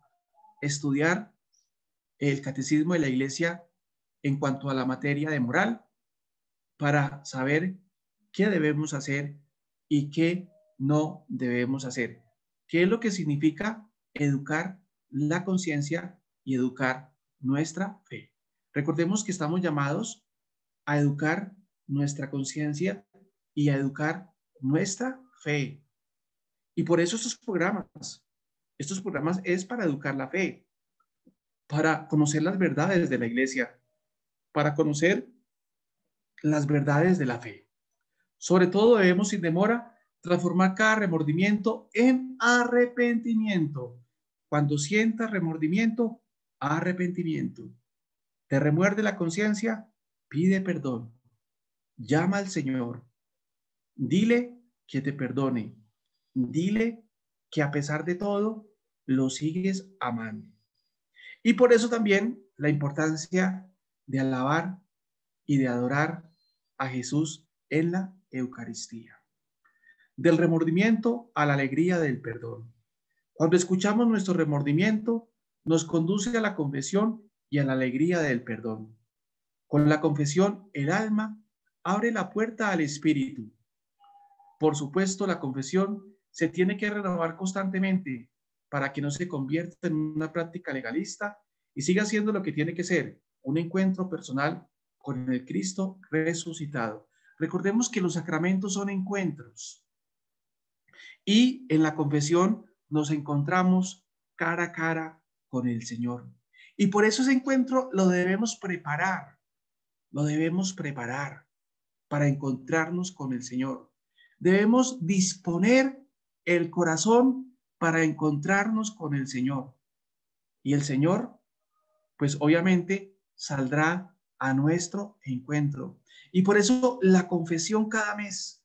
el catecismo de la Iglesia en cuanto a la materia de moral para saber qué debemos hacer y qué no debemos hacer. ¿Qué es lo que significa educar la conciencia y educar nuestra fe? Recordemos que estamos llamados a educar nuestra conciencia y a educar nuestra fe. Y por eso estos programas es para educar la fe, para conocer las verdades de la iglesia, para conocer las verdades de la fe. Sobre todo debemos sin demora transformar cada remordimiento en arrepentimiento. Cuando sientas remordimiento, arrepentimiento. Te remuerde la conciencia, pide perdón. Llama al Señor. Dile que te perdone. Dile que a pesar de todo, lo sigues amando. Y por eso también la importancia de alabar y de adorar a Jesús en la Eucaristía. Del remordimiento a la alegría del perdón. Cuando escuchamos nuestro remordimiento, nos conduce a la confesión y a la alegría del perdón. Con la confesión, el alma abre la puerta al Espíritu. Por supuesto, la confesión se tiene que renovar constantemente para que no se convierta en una práctica legalista y siga siendo lo que tiene que ser, un encuentro personal con el Cristo resucitado. Recordemos que los sacramentos son encuentros y en la confesión nos encontramos cara a cara con el Señor. Y por eso ese encuentro lo debemos preparar para encontrarnos con el Señor. Debemos disponer el corazón para encontrarnos con el Señor. Y el Señor, pues obviamente, saldrá a nuestro encuentro. Y por eso la confesión cada mes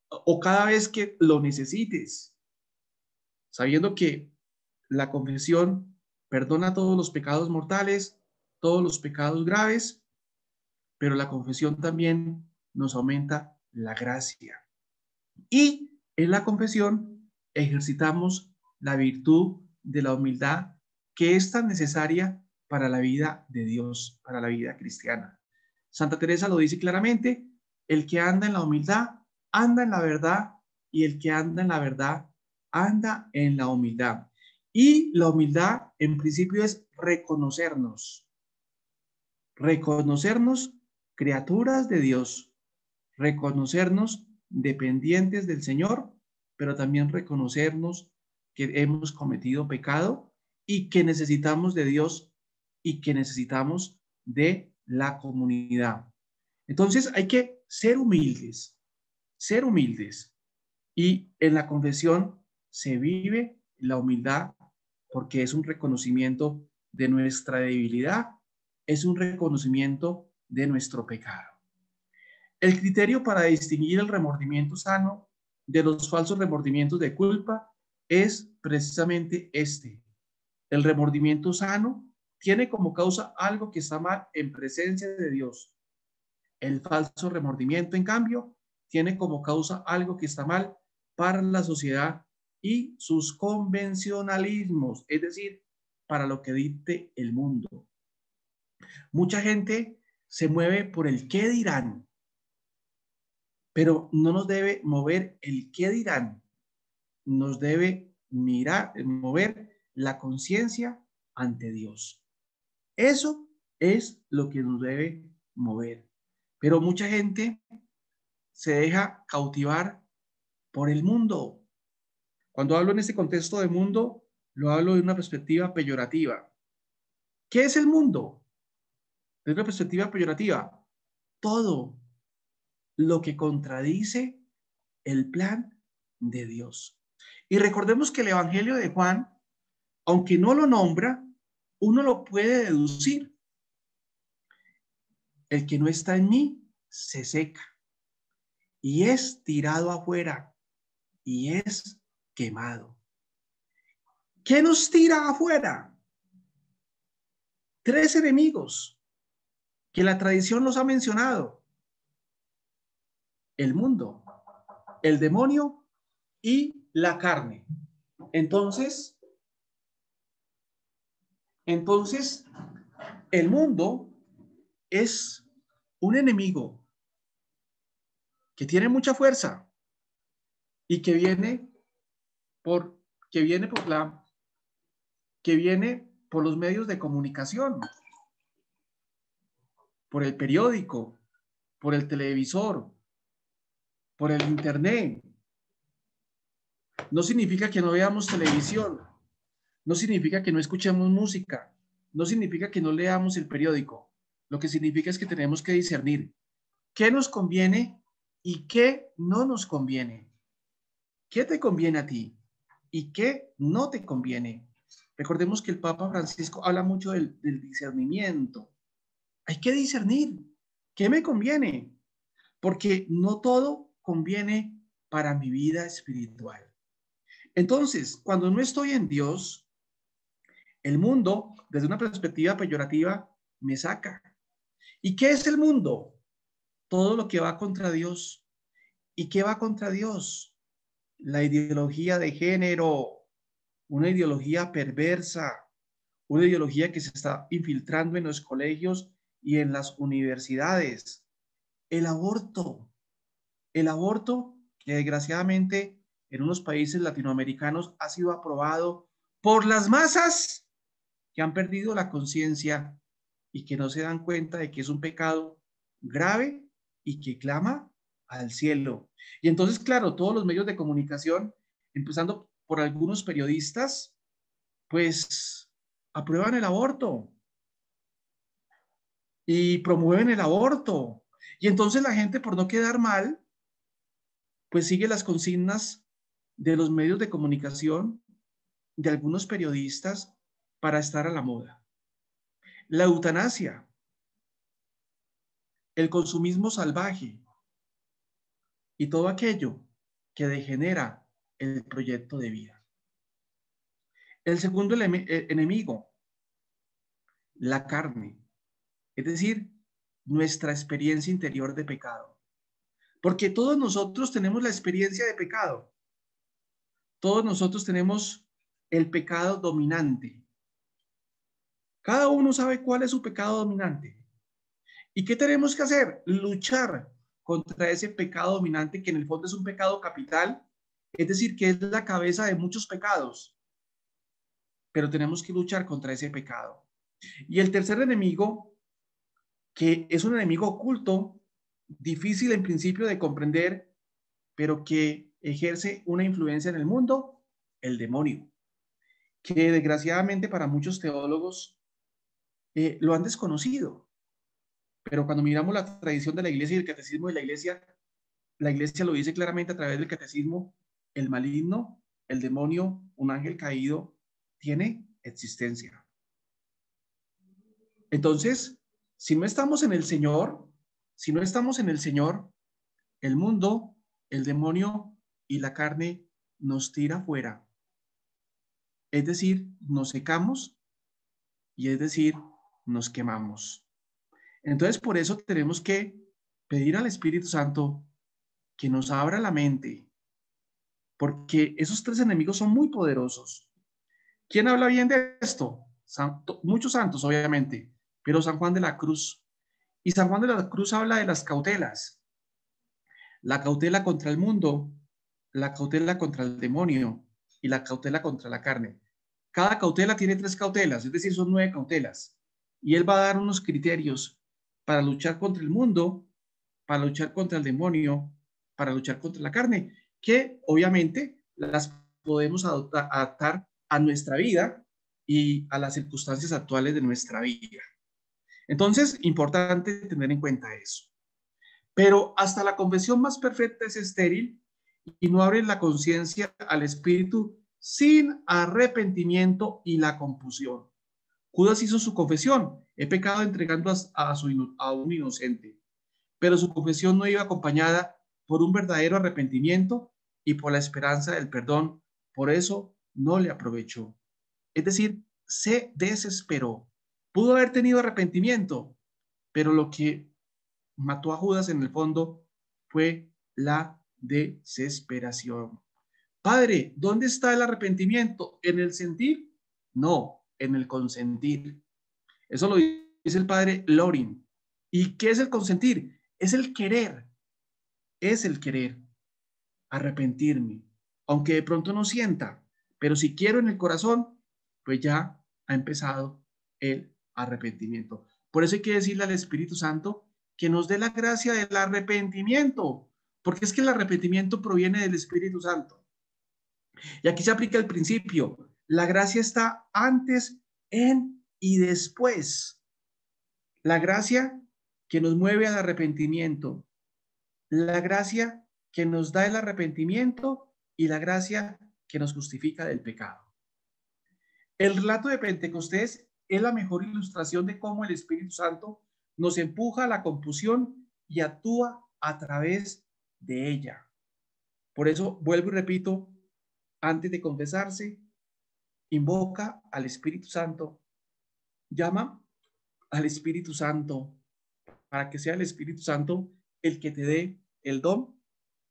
o cada vez que lo necesites, sabiendo que la confesión perdona todos los pecados mortales, todos los pecados graves, pero la confesión también nos aumenta la gracia. Y en la confesión ejercitamos la virtud de la humildad que es tan necesaria para la vida de Dios, para la vida cristiana. Santa Teresa lo dice claramente, el que anda en la humildad, anda en la verdad, y el que anda en la verdad, anda en la humildad. Y la humildad, en principio, es reconocernos criaturas de Dios, reconocernos dependientes del Señor, pero también reconocernos que hemos cometido pecado y que necesitamos de Dios y que necesitamos de la comunidad. Entonces hay que ser humildes. Y en la confesión se vive la humildad porque es un reconocimiento de nuestra debilidad, es un reconocimiento de nuestro pecado. El criterio para distinguir el remordimiento sano de los falsos remordimientos de culpa es precisamente este. El remordimiento sano tiene como causa algo que está mal en presencia de Dios. El falso remordimiento, en cambio, tiene como causa algo que está mal para la sociedad y sus convencionalismos, es decir, para lo que dicte el mundo. Mucha gente se mueve por el qué dirán, pero no nos debe mover el qué dirán, nos debe mover la conciencia ante Dios. Eso es lo que nos debe mover. Pero mucha gente se deja cautivar por el mundo. Cuando hablo en este contexto de mundo, lo hablo de una perspectiva peyorativa. ¿Qué es el mundo? Desde una perspectiva peyorativa, todo lo que contradice el plan de Dios. Y recordemos que el Evangelio de Juan, aunque no lo nombra, uno lo puede deducir. El que no está en mí se seca y es tirado afuera y es quemado. ¿Qué nos tira afuera? 3 enemigos que la tradición nos ha mencionado: el mundo, el demonio y la carne. Entonces, el mundo es un enemigo que tiene mucha fuerza y que viene por los medios de comunicación, por el periódico, por el televisor, por el internet. No significa que no veamos televisión, no significa que no escuchemos música, no significa que no leamos el periódico. Lo que significa es que tenemos que discernir qué nos conviene y qué no nos conviene. ¿Qué te conviene a ti y qué no te conviene? Recordemos que el Papa Francisco habla mucho del discernimiento. Hay que discernir qué me conviene, porque no todo conviene para mi vida espiritual. Entonces, cuando no estoy en Dios, el mundo, desde una perspectiva peyorativa, me saca. ¿Y qué es el mundo? Todo lo que va contra Dios. ¿Y qué va contra Dios? La ideología de género, una ideología perversa, una ideología que se está infiltrando en los colegios y en las universidades. El aborto que desgraciadamente en unos países latinoamericanos ha sido aprobado por las masas que han perdido la conciencia y que no se dan cuenta de que es un pecado grave y que clama al cielo. Y entonces, claro, todos los medios de comunicación, empezando por algunos periodistas, pues aprueban el aborto y promueven el aborto. Y entonces la gente, por no quedar mal, pues sigue las consignas de los medios de comunicación, de algunos periodistas para estar a la moda. La eutanasia, el consumismo salvaje y todo aquello que degenera el proyecto de vida. El segundo enemigo, la carne, es decir, nuestra experiencia interior de pecado. Porque todos nosotros tenemos la experiencia de pecado. Todos nosotros tenemos el pecado dominante. Cada uno sabe cuál es su pecado dominante. ¿Y qué tenemos que hacer? Luchar contra ese pecado dominante que en el fondo es un pecado capital, es decir, que es la cabeza de muchos pecados. Pero tenemos que luchar contra ese pecado. Y el tercer enemigo, que es un enemigo oculto, difícil en principio de comprender, pero que ejerce una influencia en el mundo, el demonio, que desgraciadamente para muchos teólogos lo han desconocido. Pero cuando miramos la tradición de la iglesia y el catecismo de la iglesia lo dice claramente a través del catecismo, el maligno, el demonio, un ángel caído, tiene existencia. Entonces, si no estamos en el Señor, si no estamos en el Señor, el mundo, el demonio y la carne nos tira fuera. Es decir, nos secamos y es decir, nos quemamos. Entonces, por eso tenemos que pedir al Espíritu Santo que nos abra la mente, porque esos tres enemigos son muy poderosos. ¿Quién habla bien de esto? Muchos santos, obviamente, pero San Juan de la Cruz. Y San Juan de la Cruz habla de las cautelas. La cautela contra el mundo, la cautela contra el demonio y la cautela contra la carne. Cada cautela tiene 3 cautelas, es decir, son 9 cautelas. Y él va a dar unos criterios para luchar contra el mundo, para luchar contra el demonio, para luchar contra la carne, que obviamente las podemos adaptar a nuestra vida y a las circunstancias actuales de nuestra vida. Entonces, importante tener en cuenta eso. Pero hasta la confesión más perfecta es estéril y no abre la conciencia al espíritu sin arrepentimiento y la confusión. Judas hizo su confesión, he pecado entregando a un inocente, pero su confesión no iba acompañada por un verdadero arrepentimiento y por la esperanza del perdón, por eso no le aprovechó. Es decir, se desesperó. Pudo haber tenido arrepentimiento, pero lo que mató a Judas en el fondo fue la desesperación. Padre, ¿dónde está el arrepentimiento? ¿En el sentir? No, en el consentir. Eso lo dice el padre Lorin. ¿Y qué es el consentir? Es el querer, arrepentirme, aunque de pronto no sienta, pero si quiero en el corazón, pues ya ha empezado el arrepentimiento. Por eso hay que decirle al Espíritu Santo que nos dé la gracia del arrepentimiento, porque es que el arrepentimiento proviene del Espíritu Santo. Y aquí se aplica el principio, la gracia está antes, en y después. La gracia que nos mueve al arrepentimiento, la gracia que nos da el arrepentimiento y la gracia que nos justifica del pecado. El relato de Pentecostés es la mejor ilustración de cómo el Espíritu Santo nos empuja a la confusión y actúa a través de ella. Por eso, vuelvo y repito, antes de confesarse, invoca al Espíritu Santo, llama al Espíritu Santo para que sea el Espíritu Santo el que te dé el don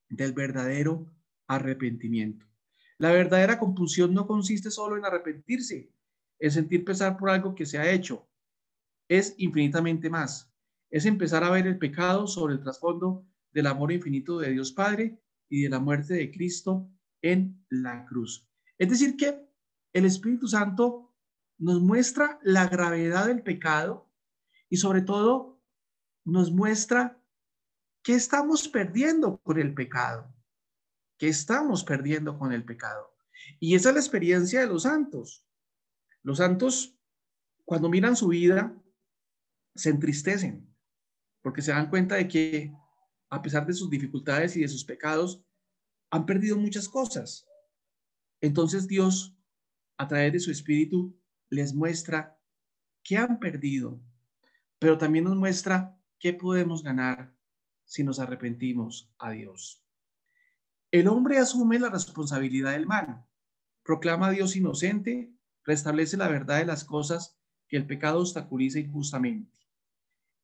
del verdadero arrepentimiento. La verdadera compulsión no consiste solo en arrepentirse, en sentir pesar por algo que se ha hecho, es infinitamente más. Es empezar a ver el pecado sobre el trasfondo del amor infinito de Dios Padre y de la muerte de Cristo en la cruz. Es decir, que el Espíritu Santo nos muestra la gravedad del pecado y sobre todo nos muestra qué estamos perdiendo con el pecado. ¿Qué estamos perdiendo con el pecado? Y esa es la experiencia de los santos. Los santos, cuando miran su vida, se entristecen porque se dan cuenta de que a pesar de sus dificultades y de sus pecados, han perdido muchas cosas. Entonces Dios, a través de su Espíritu, les muestra qué han perdido, pero también nos muestra qué podemos ganar si nos arrepentimos a Dios. El hombre asume la responsabilidad del mal, proclama a Dios inocente, restablece la verdad de las cosas que el pecado obstaculiza injustamente.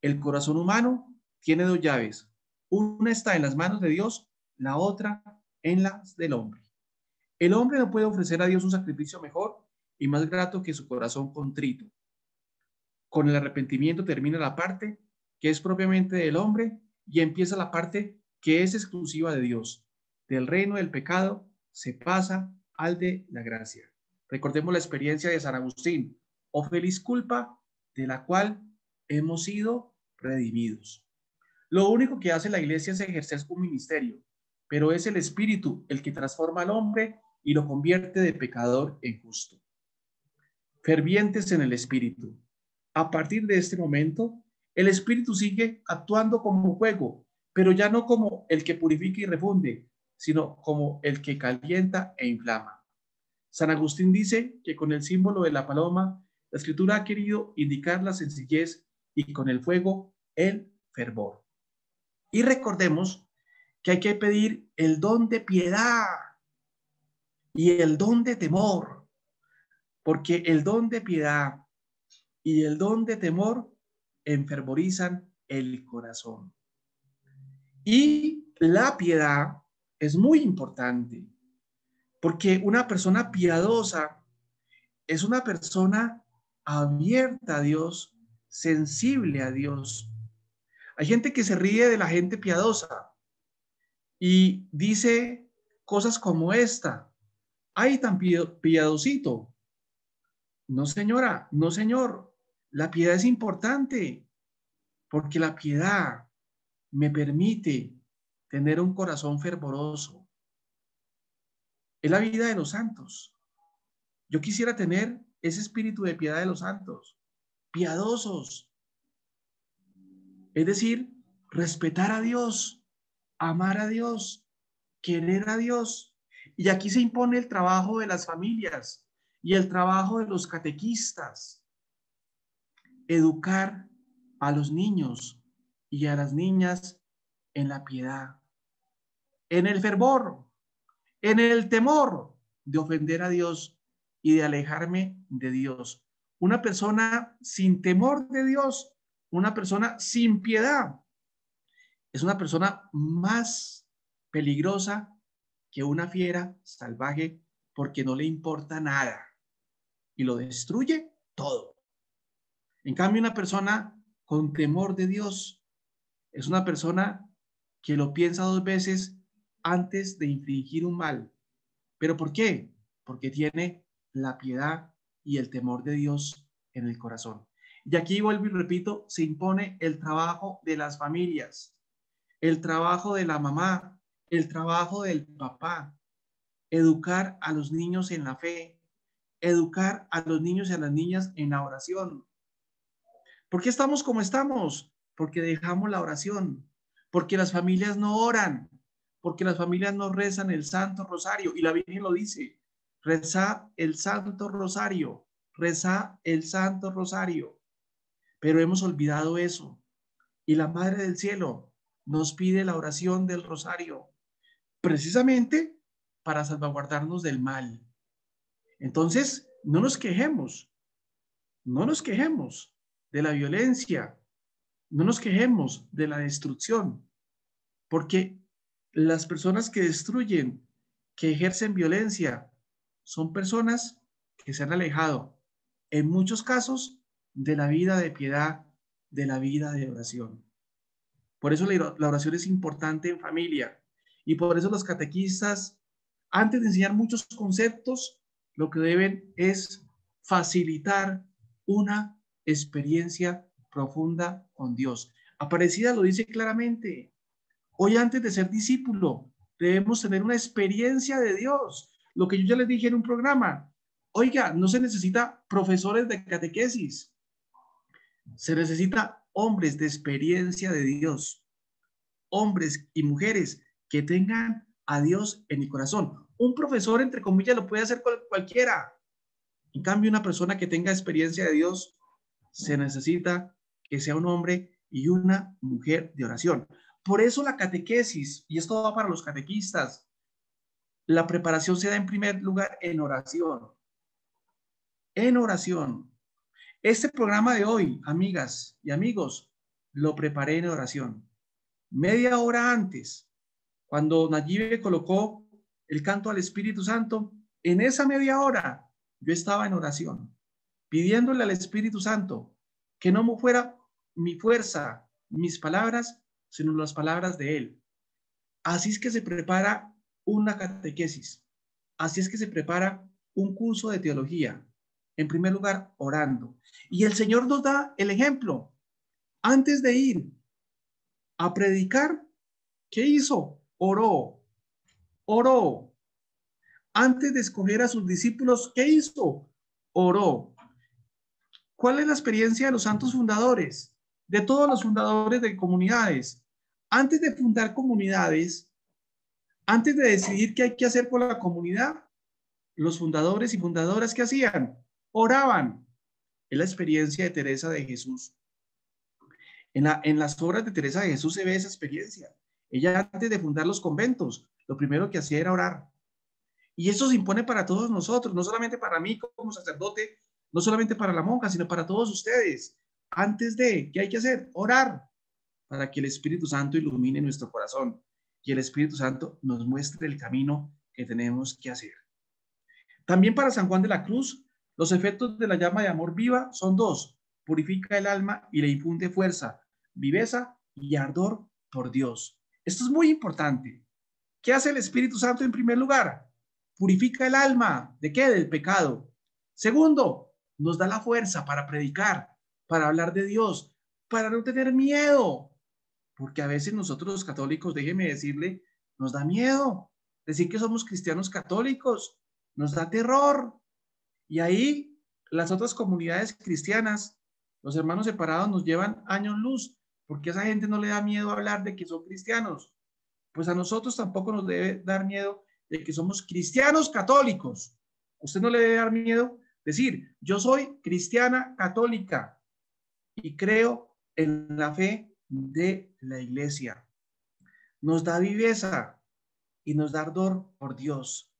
El corazón humano tiene dos llaves. Una está en las manos de Dios, la otra en las del hombre. El hombre no puede ofrecer a Dios un sacrificio mejor y más grato que su corazón contrito. Con el arrepentimiento termina la parte que es propiamente del hombre y empieza la parte que es exclusiva de Dios. Del reino del pecado se pasa al de la gracia. Recordemos la experiencia de San Agustín, o feliz culpa de la cual hemos sido redimidos. Lo único que hace la iglesia es ejercer su ministerio, pero es el Espíritu el que transforma al hombre y lo convierte de pecador en justo. Fervientes en el Espíritu. A partir de este momento, el Espíritu sigue actuando como fuego, pero ya no como el que purifica y refunde, sino como el que calienta e inflama. San Agustín dice que con el símbolo de la paloma, la Escritura ha querido indicar la sencillez y con el fuego, el fervor. Y recordemos que hay que pedir el don de piedad y el don de temor, porque el don de piedad y el don de temor enfervorizan el corazón. Y la piedad es muy importante, porque una persona piadosa es una persona abierta a Dios, sensible a Dios. Hay gente que se ríe de la gente piadosa y dice cosas como esta: ay, tan piadosito. No, señora, no, señor. La piedad es importante porque la piedad me permite tener un corazón fervoroso. Es la vida de los santos. Yo quisiera tener ese espíritu de piedad de los santos, piadosos. Es decir, respetar a Dios, amar a Dios, querer a Dios. Y aquí se impone el trabajo de las familias y el trabajo de los catequistas. Educar a los niños y a las niñas en la piedad, en el fervor, en el temor de ofender a Dios y de alejarme de Dios. Una persona sin temor de Dios, una persona sin piedad, es una persona más peligrosa que una fiera salvaje porque no le importa nada y lo destruye todo. En cambio, una persona con temor de Dios es una persona que lo piensa dos veces antes de infligir un mal. ¿Pero por qué? Porque tiene la piedad y el temor de Dios en el corazón. Y aquí vuelvo y repito, se impone el trabajo de las familias, el trabajo de la mamá, el trabajo del papá, educar a los niños en la fe, educar a los niños y a las niñas en la oración. ¿Por qué estamos como estamos? Porque dejamos la oración, porque las familias no oran, porque las familias no rezan el Santo Rosario. Y la Virgen lo dice: reza el Santo Rosario, reza el Santo Rosario. Pero hemos olvidado eso. Y la Madre del Cielo nos pide la oración del Rosario, precisamente para salvaguardarnos del mal. Entonces, no nos quejemos de la violencia, no nos quejemos de la destrucción, porque las personas que destruyen, que ejercen violencia, son personas que se han alejado, en muchos casos, de la vida de piedad, de la vida de oración. Por eso la oración es importante en familia y por eso los catequistas, antes de enseñar muchos conceptos, lo que deben es facilitar una experiencia profunda con Dios. Aparecida lo dice claramente: hoy, antes de ser discípulo, debemos tener una experiencia de Dios. Lo que yo ya les dije en un programa: oiga, no se necesita profesores de catequesis, se necesita hombres de experiencia de Dios, hombres y mujeres que tengan a Dios en el corazón. Un profesor, entre comillas, lo puede hacer cualquiera. En cambio, una persona que tenga experiencia de Dios, se necesita que sea un hombre y una mujer de oración. Por eso la catequesis, y esto va para los catequistas, la preparación se da en primer lugar en oración. En oración. Este programa de hoy, amigas y amigos, lo preparé en oración. Media hora antes, cuando Nayibe colocó el canto al Espíritu Santo, en esa media hora yo estaba en oración, pidiéndole al Espíritu Santo que no fuera mi fuerza, mis palabras, sino las palabras de Él. Así es que se prepara una catequesis. Así es que se prepara un curso de teología. En primer lugar, orando. Y el Señor nos da el ejemplo. Antes de ir a predicar, ¿qué hizo? Oró. Oró. Antes de escoger a sus discípulos, ¿qué hizo? Oró. ¿Cuál es la experiencia de los santos fundadores? De todos los fundadores de comunidades. Antes de fundar comunidades, antes de decidir qué hay que hacer con la comunidad, los fundadores y fundadoras, ¿qué hacían? Oraban. Es la experiencia de Teresa de Jesús. En las obras de Teresa de Jesús se ve esa experiencia. Ella, antes de fundar los conventos, lo primero que hacía era orar. Y eso se impone para todos nosotros, no solamente para mí como sacerdote, no solamente para la monja, sino para todos ustedes. Antes de, ¿qué hay que hacer? Orar para que el Espíritu Santo ilumine nuestro corazón y el Espíritu Santo nos muestre el camino que tenemos que hacer. También para San Juan de la Cruz, los efectos de la llama de amor viva son dos: purifica el alma y le infunde fuerza, viveza y ardor por Dios. Esto es muy importante. ¿Qué hace el Espíritu Santo en primer lugar? Purifica el alma. ¿De qué? Del pecado. Segundo, nos da la fuerza para predicar, para hablar de Dios, para no tener miedo. Porque a veces nosotros los católicos, déjeme decirle, nos da miedo decir que somos cristianos católicos, nos da terror. Y ahí las otras comunidades cristianas, los hermanos separados, nos llevan años luz, porque a esa gente no le da miedo hablar de que son cristianos. Pues a nosotros tampoco nos debe dar miedo de que somos cristianos católicos. Usted no le debe dar miedo decir, yo soy cristiana católica y creo en la fe de la iglesia. Nos da viveza y nos da ardor por Dios.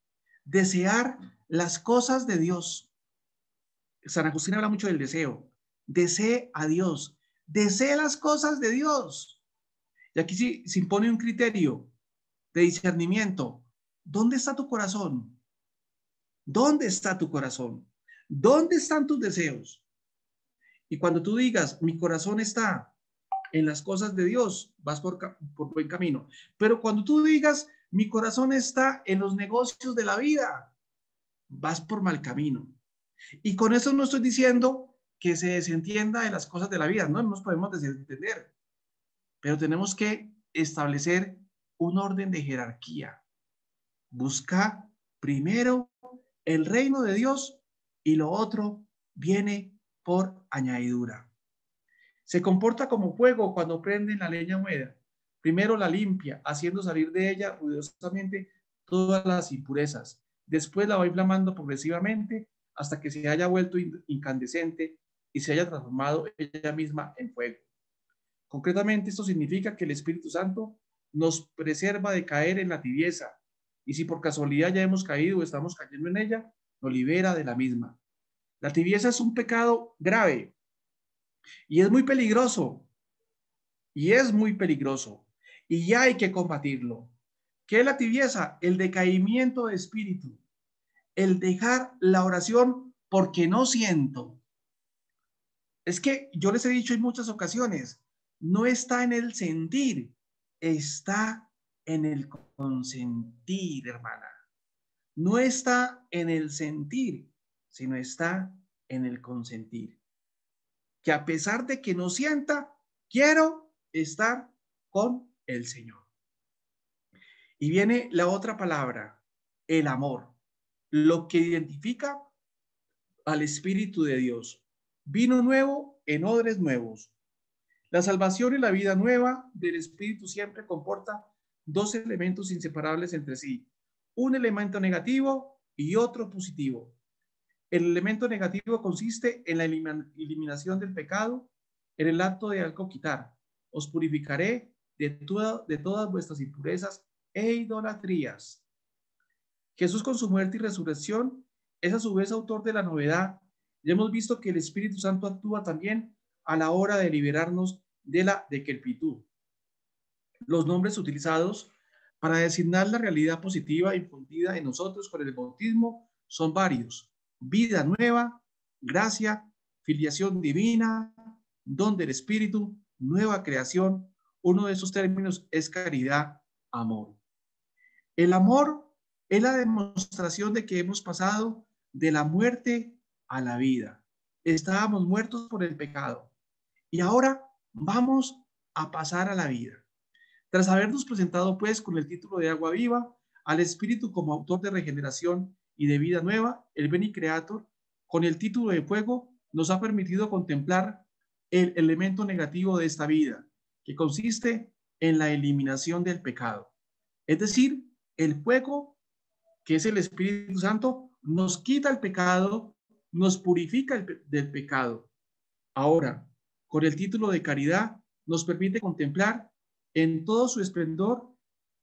Desear las cosas de Dios. San Agustín habla mucho del deseo. Desee a Dios. Desee las cosas de Dios. Y aquí se impone un criterio de discernimiento. ¿Dónde está tu corazón? ¿Dónde está tu corazón? ¿Dónde están tus deseos? Y cuando tú digas, mi corazón está en las cosas de Dios, vas por buen camino. Pero cuando tú digas, mi corazón está en los negocios de la vida, vas por mal camino. Y con eso no estoy diciendo que se desentienda de las cosas de la vida, no nos podemos desentender, pero tenemos que establecer un orden de jerarquía. Busca primero el reino de Dios y lo otro viene por añadidura. Se comporta como fuego cuando prende la leña húmeda. Primero la limpia, haciendo salir de ella ruidosamente todas las impurezas. Después la va inflamando progresivamente hasta que se haya vuelto incandescente y se haya transformado ella misma en fuego. Concretamente, esto significa que el Espíritu Santo nos preserva de caer en la tibieza, y si por casualidad ya hemos caído o estamos cayendo en ella, nos libera de la misma. La tibieza es un pecado grave y es muy peligroso, y ya hay que combatirlo. ¿Qué es la tibieza? El decaimiento de espíritu, el dejar la oración porque no siento. Es que yo les he dicho en muchas ocasiones, no está en el sentir, está en el consentir, hermana. No está en el sentir, sino está en el consentir. Que a pesar de que no sienta, quiero estar con el Señor. Y viene la otra palabra, el amor, lo que identifica al Espíritu de Dios. Vino nuevo en odres nuevos. La salvación y la vida nueva del Espíritu siempre comporta dos elementos inseparables entre sí. un elemento negativo y otro positivo. El elemento negativo consiste en la eliminación del pecado, en el acto de algo quitar. Os purificaré de todas vuestras impurezas e idolatrías. Jesús, con su muerte y resurrección, es a su vez autor de la novedad. Ya hemos visto que el Espíritu Santo actúa también a la hora de liberarnos de la decrepitud. Los nombres utilizados para designar la realidad positiva infundida en nosotros con el bautismo son varios: vida nueva, gracia, filiación divina, don del Espíritu, nueva creación. Uno de esos términos es caridad, amor. El amor es la demostración de que hemos pasado de la muerte a la vida. Estábamos muertos por el pecado y ahora vamos a pasar a la vida. Tras habernos presentado pues con el título de agua viva, al Espíritu como autor de regeneración y de vida nueva, el Beni Creator, con el título de fuego, nos ha permitido contemplar el elemento negativo de esta vida, que consiste en la eliminación del pecado. Es decir, el fuego, que es el Espíritu Santo, nos quita el pecado, nos purifica del pecado. Ahora, con el título de caridad, nos permite contemplar en todo su esplendor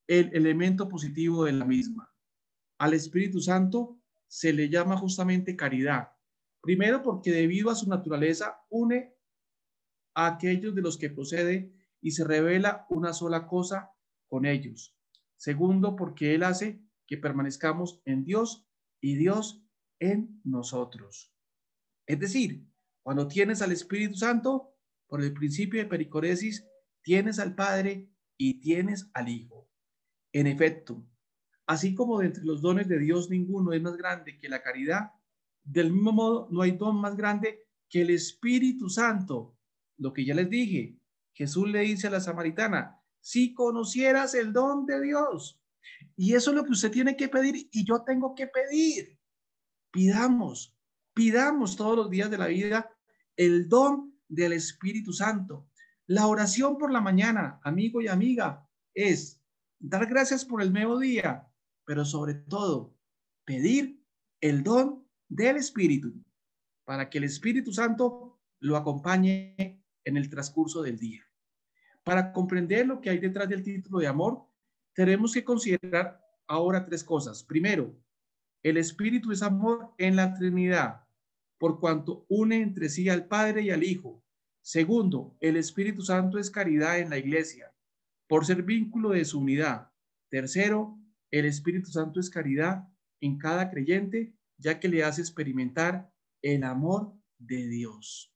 el elemento positivo de la misma. Al Espíritu Santo se le llama justamente caridad. Primero, porque debido a su naturaleza une a aquellos de los que procede y se revela una sola cosa con ellos. Segundo, porque Él hace que permanezcamos en Dios y Dios en nosotros. Es decir, cuando tienes al Espíritu Santo, por el principio de pericoresis, tienes al Padre y tienes al Hijo. En efecto, así como de entre los dones de Dios ninguno es más grande que la caridad, del mismo modo no hay don más grande que el Espíritu Santo. Lo que ya les dije, Jesús le dice a la samaritana: si conocieras el don de Dios. Y eso es lo que usted tiene que pedir y yo tengo que pedir. Pidamos, pidamos todos los días de la vida el don del Espíritu Santo. La oración por la mañana, amigo y amiga, es dar gracias por el nuevo día, pero sobre todo pedir el don del Espíritu para que el Espíritu Santo lo acompañe en el transcurso del día. Para comprender lo que hay detrás del título de amor, tenemos que considerar ahora tres cosas. Primero, el Espíritu es amor en la Trinidad, por cuanto une entre sí al Padre y al Hijo. Segundo, el Espíritu Santo es caridad en la Iglesia, por ser vínculo de su unidad. Tercero, el Espíritu Santo es caridad en cada creyente, ya que le hace experimentar el amor de Dios.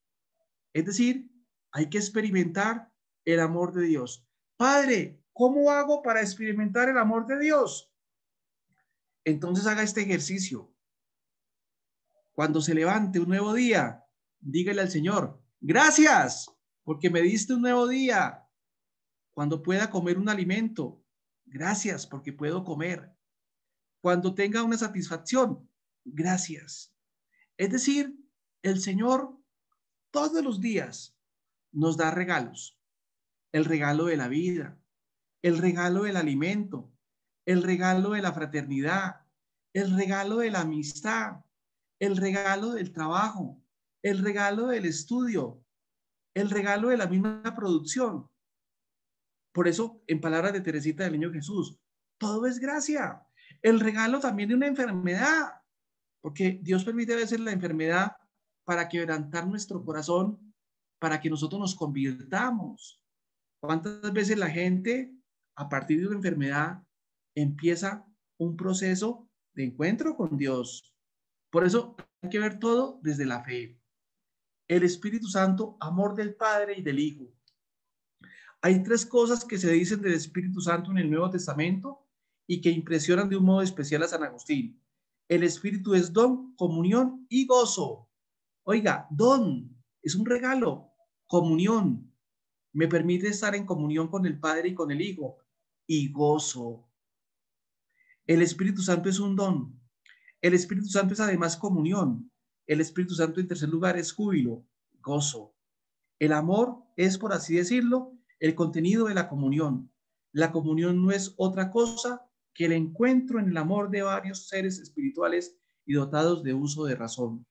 Es decir, hay que experimentar el amor de Dios. Padre, ¿cómo hago para experimentar el amor de Dios? Entonces haga este ejercicio. Cuando se levante un nuevo día, dígale al Señor: gracias, porque me diste un nuevo día. Cuando pueda comer un alimento, gracias, porque puedo comer. Cuando tenga una satisfacción, gracias. Es decir, el Señor todos los días nos da regalos. El regalo de la vida, el regalo del alimento, el regalo de la fraternidad, el regalo de la amistad, el regalo del trabajo, el regalo del estudio, el regalo de la misma producción. Por eso, en palabras de Teresita del Niño Jesús, todo es gracia. El regalo también de una enfermedad, porque Dios permite a veces la enfermedad para quebrantar nuestro corazón, para que nosotros nos convirtamos. ¿Cuántas veces la gente, a partir de una enfermedad, empieza un proceso de encuentro con Dios? Por eso hay que ver todo desde la fe. El Espíritu Santo, amor del Padre y del Hijo. Hay tres cosas que se dicen del Espíritu Santo en el Nuevo Testamento y que impresionan de un modo especial a San Agustín. El Espíritu es don, comunión y gozo. Oiga, don es un regalo, comunión me permite estar en comunión con el Padre y con el Hijo, y gozo. El Espíritu Santo es un don. El Espíritu Santo es además comunión. El Espíritu Santo, en tercer lugar, es júbilo, gozo. El amor es, por así decirlo, el contenido de la comunión. La comunión no es otra cosa que el encuentro en el amor de varios seres espirituales y dotados de uso de razón.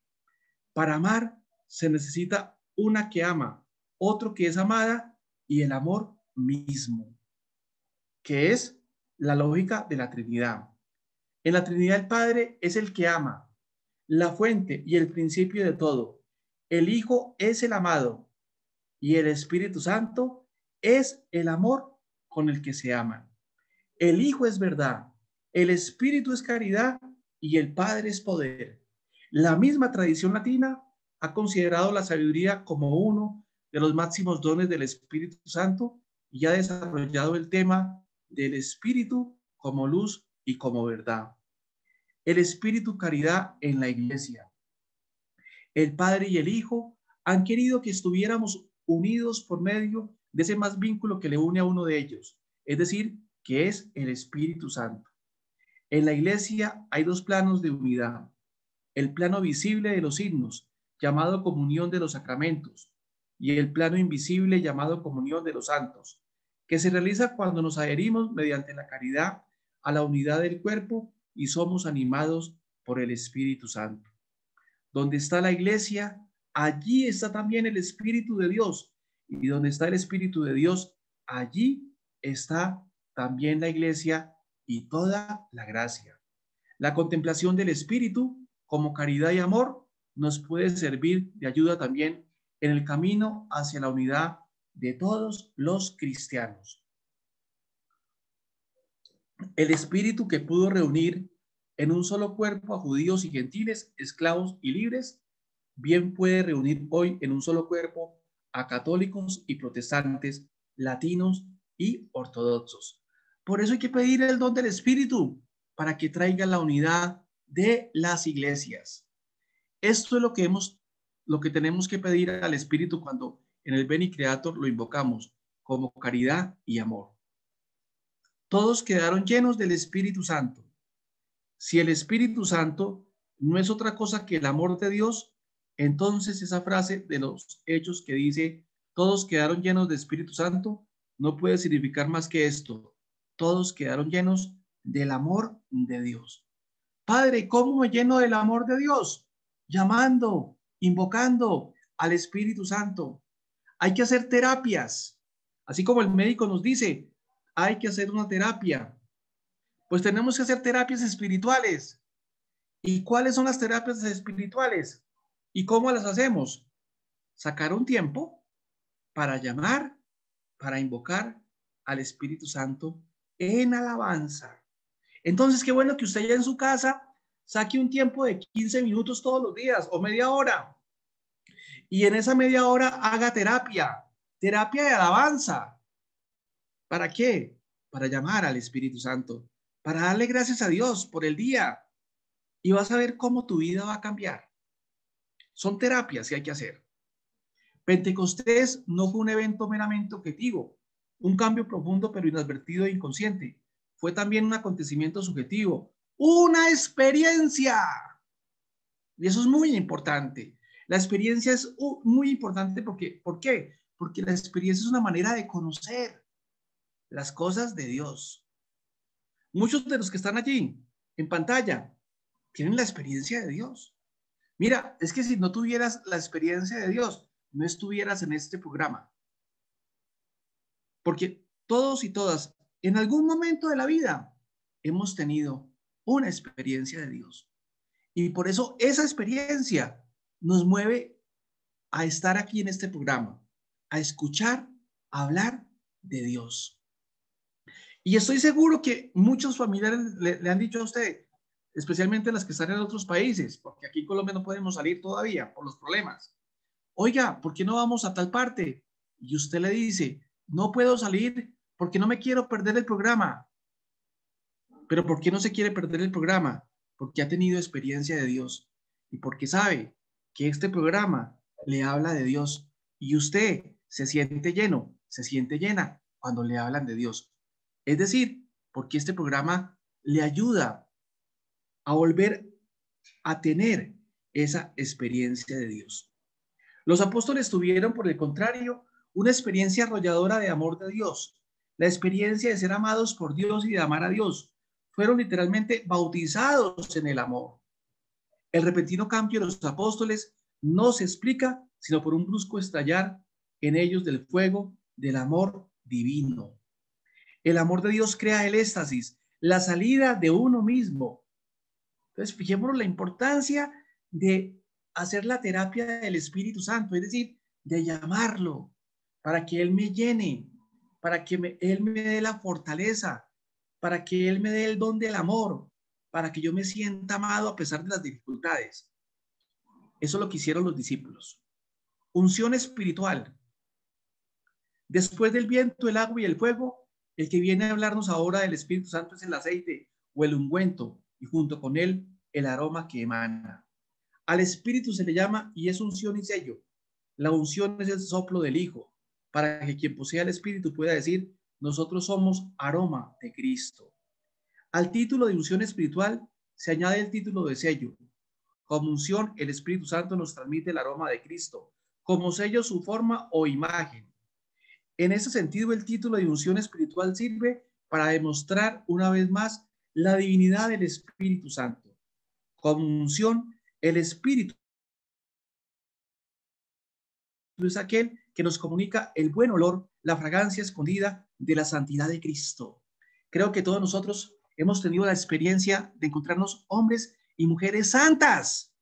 Para amar se necesita una que ama, otro que es amada y el amor mismo, que es la lógica de la Trinidad. En la Trinidad el Padre es el que ama, la fuente y el principio de todo. El Hijo es el amado y el Espíritu Santo es el amor con el que se aman. El Hijo es verdad, el Espíritu es caridad y el Padre es poder. La misma tradición latina ha considerado la sabiduría como uno de los máximos dones del Espíritu Santo y ha desarrollado el tema del Espíritu como luz y como verdad. El Espíritu caridad en la Iglesia. El Padre y el Hijo han querido que estuviéramos unidos por medio de ese más vínculo que le une a uno de ellos, es decir, que es el Espíritu Santo. En la Iglesia hay dos planos de unidad. El plano visible de los signos, llamado comunión de los sacramentos, y el plano invisible llamado comunión de los santos, que se realiza cuando nos adherimos mediante la caridad a la unidad del cuerpo y somos animados por el Espíritu Santo. Donde está la Iglesia, allí está también el Espíritu de Dios, y donde está el Espíritu de Dios, allí está también la Iglesia y toda la gracia. La contemplación del Espíritu como caridad y amor nos puede servir de ayuda también en el camino hacia la unidad de todos los cristianos. El Espíritu que pudo reunir en un solo cuerpo a judíos y gentiles, esclavos y libres, bien puede reunir hoy en un solo cuerpo a católicos y protestantes, latinos y ortodoxos. Por eso hay que pedir el don del Espíritu para que traiga la unidad de las iglesias. Esto es lo que tenemos que pedir al Espíritu cuando en el Veni Creator lo invocamos como caridad y amor. Todos quedaron llenos del Espíritu Santo. Si el Espíritu Santo no es otra cosa que el amor de Dios, entonces esa frase de los Hechos que dice, todos quedaron llenos de Espíritu Santo, no puede significar más que esto. Todos quedaron llenos del amor de Dios. Padre, ¿cómo me lleno del amor de Dios? Llamando, invocando al Espíritu Santo. Hay que hacer terapias. Así como el médico nos dice, hay que hacer una terapia. Pues tenemos que hacer terapias espirituales. ¿Y cuáles son las terapias espirituales? ¿Y cómo las hacemos? Sacar un tiempo para llamar, para invocar al Espíritu Santo en alabanza. Entonces, qué bueno que usted ya en su casa saque un tiempo de 15 minutos todos los días o media hora. Y en esa media hora haga terapia de alabanza. ¿Para qué? Para llamar al Espíritu Santo, para darle gracias a Dios por el día. Y vas a ver cómo tu vida va a cambiar. Son terapias que hay que hacer. Pentecostés no fue un evento meramente objetivo, un cambio profundo pero inadvertido e inconsciente. Fue también un acontecimiento subjetivo, una experiencia. Y eso es muy importante. La experiencia es muy importante porque, ¿por qué? Porque la experiencia es una manera de conocer las cosas de Dios. Muchos de los que están allí en pantalla tienen la experiencia de Dios. Mira, es que si no tuvieras la experiencia de Dios, no estuvieras en este programa. Porque todos y todas, en algún momento de la vida, hemos tenido una experiencia de Dios. Y por eso esa experiencia nos mueve a estar aquí en este programa, a escuchar, a hablar de Dios. Y estoy seguro que muchos familiares le han dicho a usted, especialmente las que están en otros países, porque aquí en Colombia no podemos salir todavía por los problemas. Oiga, ¿por qué no vamos a tal parte? Y usted le dice, no puedo salir porque no me quiero perder el programa. Pero ¿por qué no se quiere perder el programa? Porque ha tenido experiencia de Dios y porque sabe que este programa le habla de Dios y usted se siente lleno, se siente llena cuando le hablan de Dios. Es decir, porque este programa le ayuda a volver a tener esa experiencia de Dios. Los apóstoles tuvieron, por el contrario, una experiencia arrolladora de amor de Dios, la experiencia de ser amados por Dios y de amar a Dios. fueron literalmente bautizados en el amor. El repentino cambio de los apóstoles no se explica sino por un brusco estallar en ellos del fuego del amor divino. El amor de Dios crea el éxtasis, la salida de uno mismo. Entonces, fijémonos la importancia de hacer la terapia del Espíritu Santo, es decir, de llamarlo para que Él me llene, para que Él me dé la fortaleza, para que Él me dé el don del amor, para que yo me sienta amado a pesar de las dificultades. Eso es lo que hicieron los discípulos. Unción espiritual. Después del viento, el agua y el fuego, el que viene a hablarnos ahora del Espíritu Santo es el aceite o el ungüento y junto con él el aroma que emana. Al Espíritu se le llama y es unción y sello. La unción es el soplo del Hijo, para que quien posea el Espíritu pueda decir, nosotros somos aroma de Cristo. Al título de unción espiritual se añade el título de sello. Como unción, el Espíritu Santo nos transmite el aroma de Cristo, como sello su forma o imagen. En ese sentido, el título de unción espiritual sirve para demostrar una vez más la divinidad del Espíritu Santo. Como unción, el Espíritu es aquel que nos comunica el buen olor, la fragancia escondida de la santidad de Cristo. Creo que todos nosotros hemos tenido la experiencia de encontrarnos hombres y mujeres santas.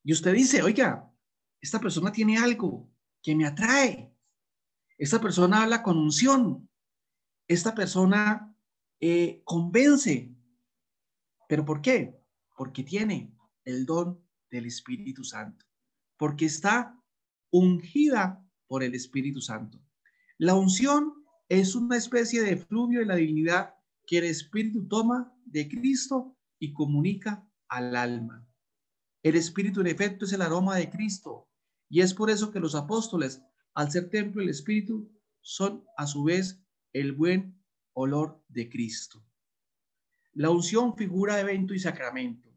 Y usted dice, oiga, esta persona tiene algo que me atrae. Esta persona habla con unción. Esta persona convence. ¿Pero por qué? Porque tiene el don del Espíritu Santo. Porque está ungida por el Espíritu Santo. La unción es una especie de efluvio de la divinidad que el Espíritu toma de Cristo y comunica al alma. El Espíritu, en efecto, es el aroma de Cristo y es por eso que los apóstoles, al ser templo del Espíritu, son a su vez el buen olor de Cristo. La unción figura evento y sacramento.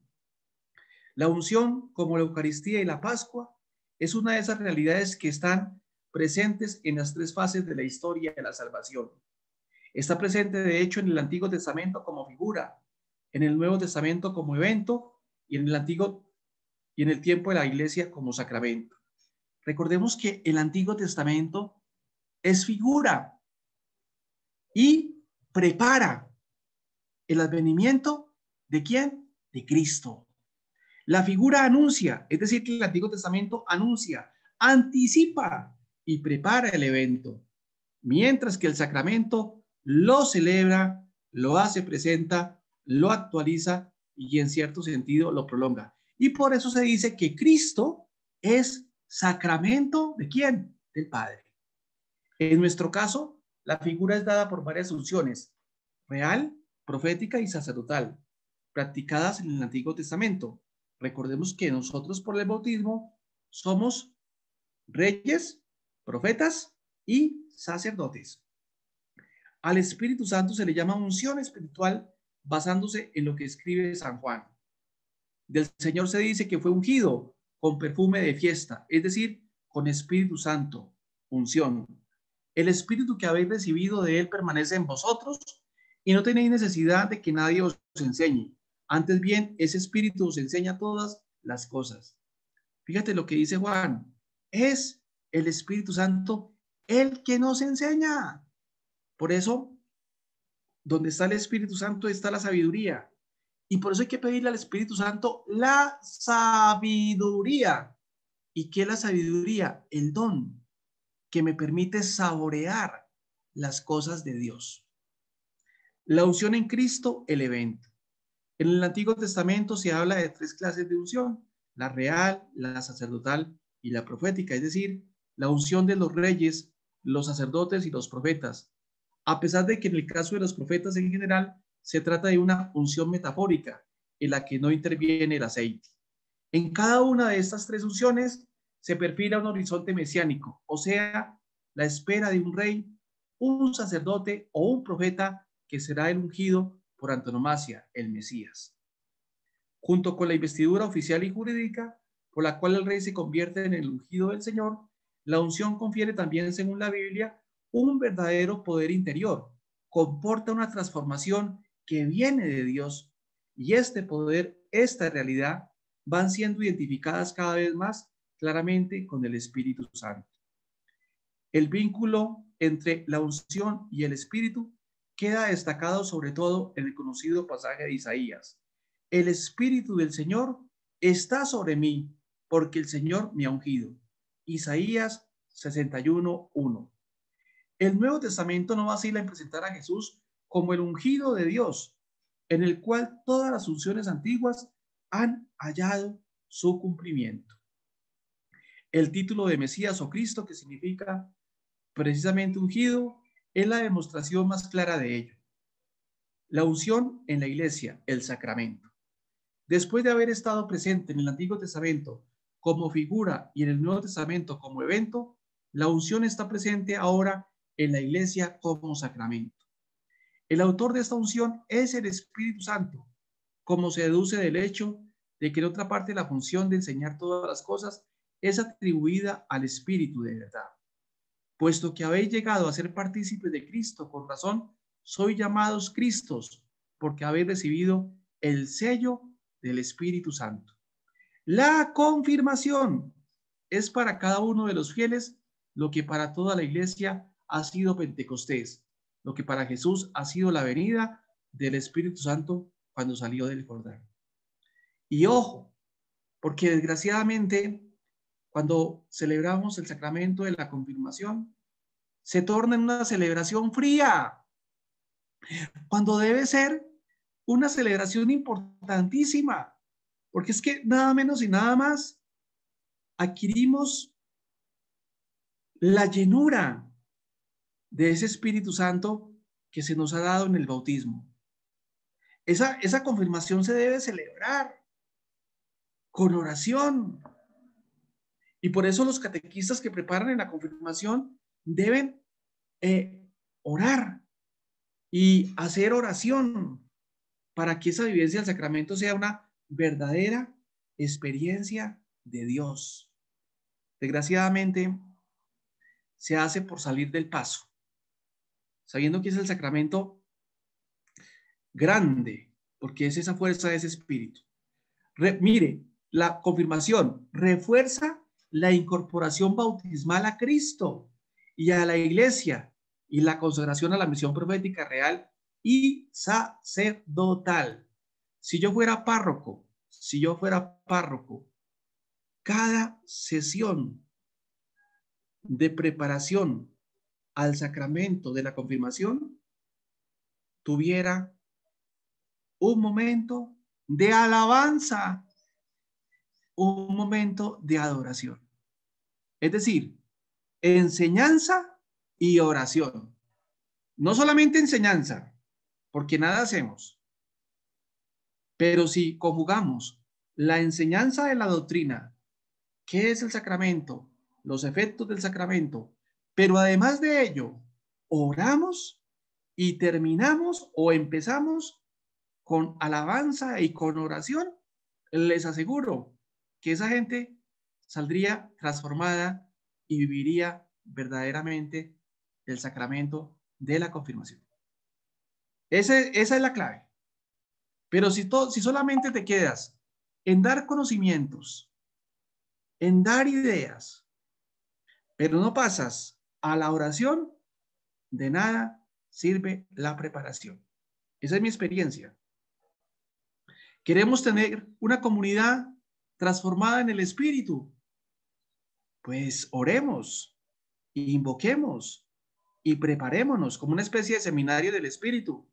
La unción, como la Eucaristía y la Pascua, es una de esas realidades que están presentes en las tres fases de la historia de la salvación. Está presente, de hecho, en el Antiguo Testamento como figura, en el Nuevo Testamento como evento y en el Antiguo y en el tiempo de la Iglesia como sacramento. Recordemos que el Antiguo Testamento es figura y prepara el advenimiento ¿de quién? De Cristo. La figura anuncia, es decir, que el Antiguo Testamento anuncia, anticipa y prepara el evento, mientras que el sacramento lo celebra, lo hace presenta, lo actualiza y en cierto sentido lo prolonga. Y por eso se dice que Cristo es sacramento ¿de quién? Del Padre. En nuestro caso, la figura es dada por varias unciones, real, profética y sacerdotal, practicadas en el Antiguo Testamento. Recordemos que nosotros por el bautismo somos reyes, profetas y sacerdotes. Al Espíritu Santo se le llama unción espiritual basándose en lo que escribe San Juan. Del Señor se dice que fue ungido con perfume de fiesta, es decir, con Espíritu Santo, unción. El Espíritu que habéis recibido de Él permanece en vosotros y no tenéis necesidad de que nadie os enseñe. Antes bien, ese Espíritu os enseña todas las cosas. Fíjate lo que dice Juan. Es el Espíritu Santo el que nos enseña. Por eso, donde está el Espíritu Santo está la sabiduría. Y por eso hay que pedirle al Espíritu Santo la sabiduría. ¿Y qué es la sabiduría? El don que me permite saborear las cosas de Dios. La unción en Cristo, el evento. En el Antiguo Testamento se habla de tres clases de unción: la real, la sacerdotal y la profética, es decir, la unción de los reyes, los sacerdotes y los profetas. A pesar de que en el caso de los profetas en general se trata de una unción metafórica en la que no interviene el aceite. En cada una de estas tres unciones se perfila un horizonte mesiánico, o sea, la espera de un rey, un sacerdote o un profeta que será el ungido por antonomasia, el Mesías. Junto con la investidura oficial y jurídica, por la cual el rey se convierte en el ungido del Señor, la unción confiere también, según la Biblia, un verdadero poder interior. Comporta una transformación que viene de Dios, y este poder, esta realidad, van siendo identificadas cada vez más claramente con el Espíritu Santo. El vínculo entre la unción y el Espíritu queda destacado sobre todo en el conocido pasaje de Isaías. El Espíritu del Señor está sobre mí, porque el Señor me ha ungido. Isaías 61:1. El Nuevo Testamento no vacila en presentar a Jesús como el ungido de Dios, en el cual todas las unciones antiguas han hallado su cumplimiento. El título de Mesías o Cristo, que significa precisamente ungido, es la demostración más clara de ello. La unción en la iglesia, el sacramento. Después de haber estado presente en el Antiguo Testamento como figura y en el Nuevo Testamento como evento, la unción está presente ahora en la iglesia como sacramento. El autor de esta unción es el Espíritu Santo, como se deduce del hecho de que en otra parte la función de enseñar todas las cosas es atribuida al Espíritu de verdad. Puesto que habéis llegado a ser partícipes de Cristo, con razón, sois llamados Cristos, porque habéis recibido el sello del Espíritu Santo. La confirmación es para cada uno de los fieles lo que para toda la iglesia ha sido Pentecostés, lo que para Jesús ha sido la venida del Espíritu Santo cuando salió del Jordán. Y ojo, porque desgraciadamente cuando celebramos el sacramento de la confirmación, se torna en una celebración fría, cuando debe ser una celebración importantísima, porque es que nada menos y nada más adquirimos la llenura de ese Espíritu Santo que se nos ha dado en el bautismo. Esa confirmación se debe celebrar con oración. Y por eso los catequistas que preparan en la confirmación deben orar y hacer oración para que esa vivencia del sacramento sea una verdadera experiencia de Dios. Desgraciadamente, se hace por salir del paso, sabiendo que es el sacramento grande, porque es esa fuerza de ese espíritu. Mire, la confirmación refuerza la incorporación bautismal a Cristo y a la iglesia y la consagración a la misión profética real y sacerdotal. Si yo fuera párroco, cada sesión de preparación al sacramento de la confirmación tuviera un momento de alabanza, un momento de adoración. Es decir, enseñanza y oración. No solamente enseñanza, porque nada hacemos, pero si conjugamos la enseñanza de la doctrina, qué es el sacramento, los efectos del sacramento, pero además de ello, oramos y terminamos o empezamos con alabanza y con oración, les aseguro que esa gente saldría transformada y viviría verdaderamente el sacramento de la confirmación. Esa es la clave. Pero si solamente te quedas en dar conocimientos, en dar ideas, pero no pasas a la oración, de nada sirve la preparación. Esa es mi experiencia. Queremos tener una comunidad transformada en el Espíritu. Pues oremos, invoquemos y preparémonos como una especie de seminario del Espíritu.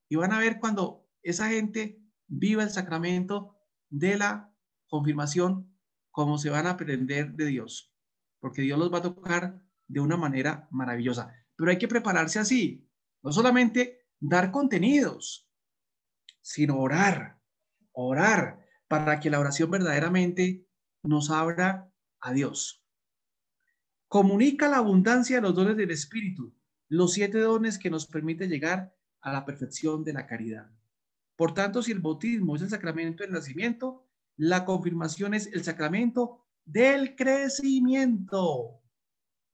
Y van a ver cuando esa gente viva el sacramento de la confirmación, cómo se van a aprender de Dios, porque Dios los va a tocar de una manera maravillosa. Pero hay que prepararse así, no solamente dar contenidos, sino orar para que la oración verdaderamente nos abra a Dios. Comunica la abundancia de los dones del Espíritu, los 7 dones que nos permiten llegar a la perfección de la caridad. Por tanto, si el bautismo es el sacramento del nacimiento, la confirmación es el sacramento del crecimiento.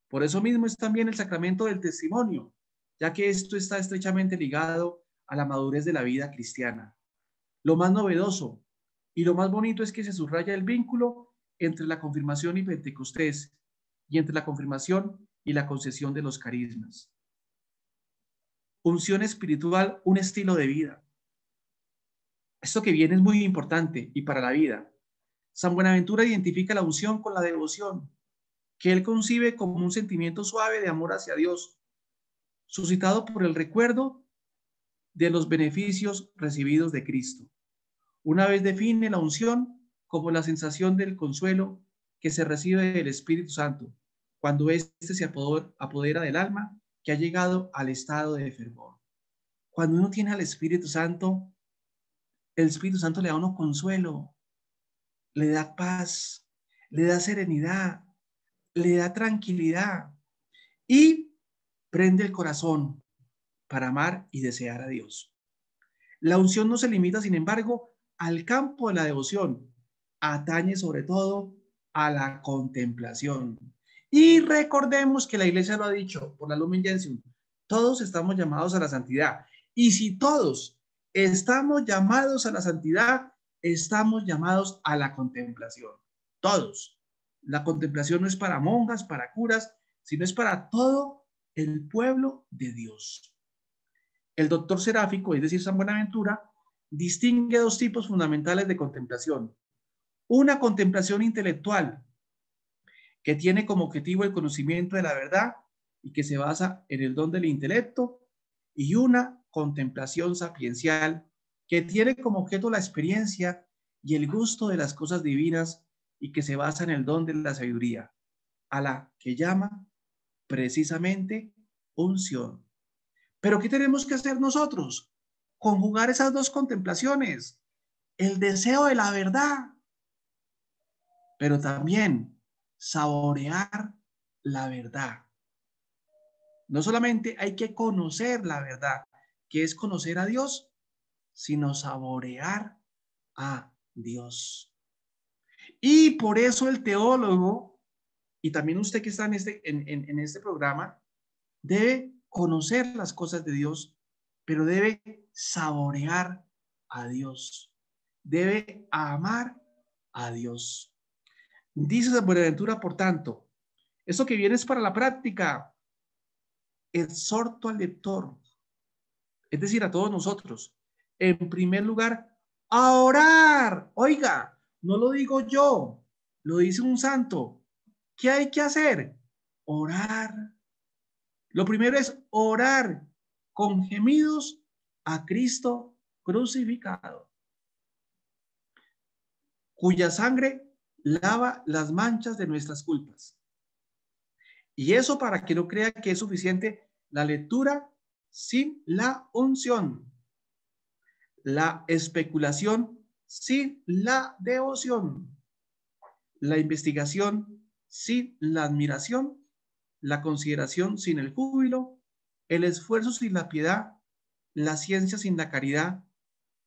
Por eso mismo es también el sacramento del testimonio, ya que esto está estrechamente ligado a la madurez de la vida cristiana. Lo más novedoso y lo más bonito es que se subraya el vínculo entre la confirmación y Pentecostés y entre la confirmación y la concesión de los carismas. Unción espiritual, un estilo de vida. Esto que viene es muy importante y para la vida. San Buenaventura identifica la unción con la devoción, que él concibe como un sentimiento suave de amor hacia Dios, suscitado por el recuerdo de los beneficios recibidos de Cristo. Una vez define la unción como la sensación del consuelo que se recibe del Espíritu Santo, cuando éste se apodera del alma que ha llegado al estado de fervor. Cuando uno tiene al Espíritu Santo, el Espíritu Santo le da a uno consuelo, le da paz, le da serenidad, le da tranquilidad y prende el corazón para amar y desear a Dios. La unción no se limita, sin embargo, al campo de la devoción, atañe sobre todo a la contemplación. Y recordemos que la iglesia lo ha dicho por la Lumen Gentium, todos estamos llamados a la santidad. Y si todos estamos llamados a la santidad, estamos llamados a la contemplación. Todos. La contemplación no es para monjas, para curas, sino es para todo el pueblo de Dios. El doctor seráfico, es decir, San Buenaventura, distingue dos tipos fundamentales de contemplación. Una contemplación intelectual, que tiene como objetivo el conocimiento de la verdad y que se basa en el don del intelecto, y una contemplación sapiencial, que tiene como objeto la experiencia y el gusto de las cosas divinas y que se basa en el don de la sabiduría, a la que llama precisamente unción. Pero ¿qué tenemos que hacer nosotros? Conjugar esas dos contemplaciones, el deseo de la verdad, pero también saborear la verdad. No solamente hay que conocer la verdad, que es conocer a Dios, sino saborear a Dios. Y por eso el teólogo, y también usted que está en este programa, debe conocer las cosas de Dios, pero debe saborear a Dios. Debe amar a Dios. Dice San Buenaventura, por tanto, eso que viene es para la práctica. Exhorto al lector, es decir, a todos nosotros, en primer lugar, a orar. Oiga, no lo digo yo, lo dice un santo. ¿Qué hay que hacer? Orar. Lo primero es orar con gemidos a Cristo crucificado, cuya sangre lava las manchas de nuestras culpas. Y eso para que no crea que es suficiente la lectura sin la unción, la especulación sin la devoción, la investigación sin la admiración, la consideración sin el júbilo, el esfuerzo sin la piedad, la ciencia sin la caridad,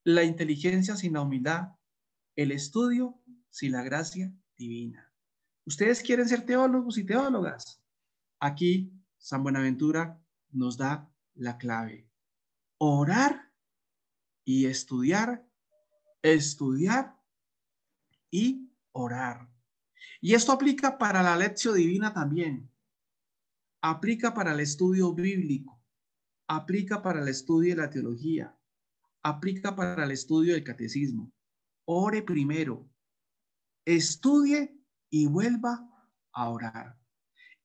la inteligencia sin la humildad, el estudio sin la gracia divina. ¿Ustedes quieren ser teólogos y teólogas? Aquí San Buenaventura nos da la clave. Orar y estudiar, estudiar y orar. Y esto aplica para la lección divina también. Aplica para el estudio bíblico. Aplica para el estudio de la teología. Aplica para el estudio del catecismo. Ore primero. Estudie y vuelva a orar.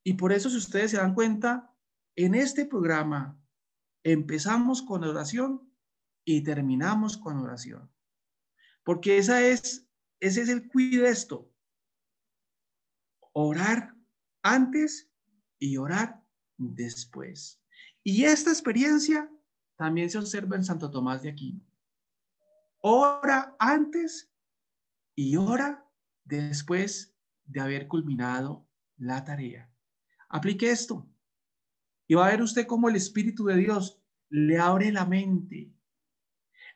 Y por eso, si ustedes se dan cuenta, en este programa empezamos con oración y terminamos con oración. Porque ese es el cuidado de esto. Orar antes y orar después. Y esta experiencia también se observa en Santo Tomás de Aquino. Ora antes y ora después de haber culminado la tarea. Aplique esto y va a ver usted cómo el Espíritu de Dios le abre la mente,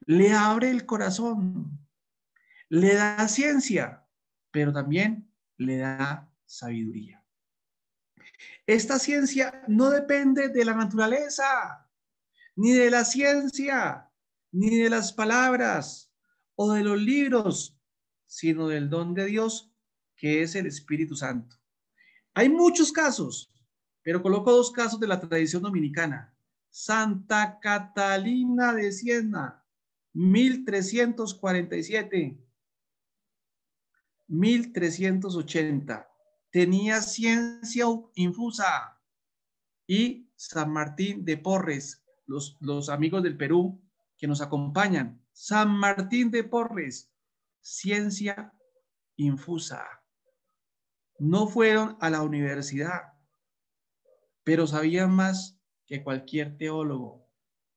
le abre el corazón, le da ciencia, pero también le da sabiduría. Esta ciencia no depende de la naturaleza, ni de la ciencia, ni de las palabras o de los libros, sino del don de Dios, que es el Espíritu Santo. Hay muchos casos, pero coloco dos casos de la tradición dominicana. Santa Catalina de Siena, 1347, 1380. Tenía ciencia infusa. Y San Martín de Porres, los amigos del Perú que nos acompañan. San Martín de Porres, ciencia infusa. No fueron a la universidad, pero sabían más que cualquier teólogo,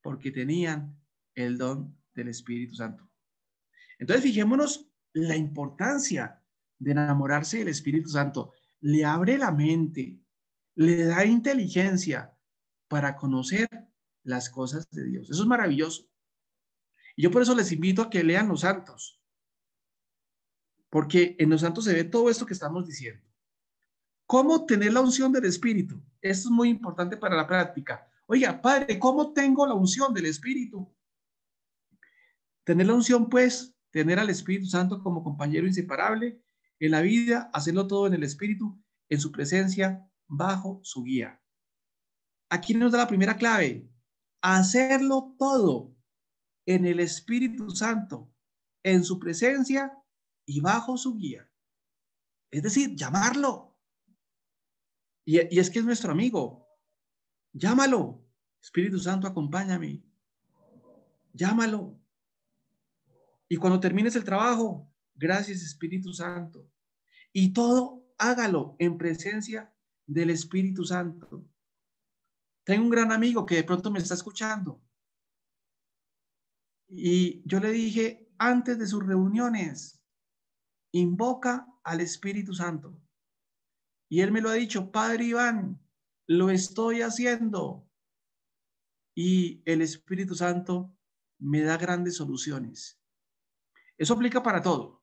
porque tenían el don del Espíritu Santo. Entonces, fijémonos la importancia de enamorarse del Espíritu Santo. Le abre la mente, le da inteligencia para conocer las cosas de Dios. Eso es maravilloso. Y yo por eso les invito a que lean los santos, porque en los santos se ve todo esto que estamos diciendo. ¿Cómo tener la unción del Espíritu? Esto es muy importante para la práctica. Oiga, Padre, ¿cómo tengo la unción del Espíritu? Tener la unción, pues, tener al Espíritu Santo como compañero inseparable en la vida, hacerlo todo en el Espíritu, en su presencia, bajo su guía. Aquí nos da la primera clave: hacerlo todo en el Espíritu Santo, en su presencia y bajo su guía. Es decir, llamarlo. Y es que es nuestro amigo. Llámalo. Espíritu Santo, acompáñame. Llámalo. Y cuando termines el trabajo, gracias Espíritu Santo. Y todo hágalo en presencia del Espíritu Santo. Tengo un gran amigo que de pronto me está escuchando. Y yo le dije, antes de sus reuniones, invoca al Espíritu Santo. Y él me lo ha dicho: Padre Iván, lo estoy haciendo. Y el Espíritu Santo me da grandes soluciones. Eso aplica para todo.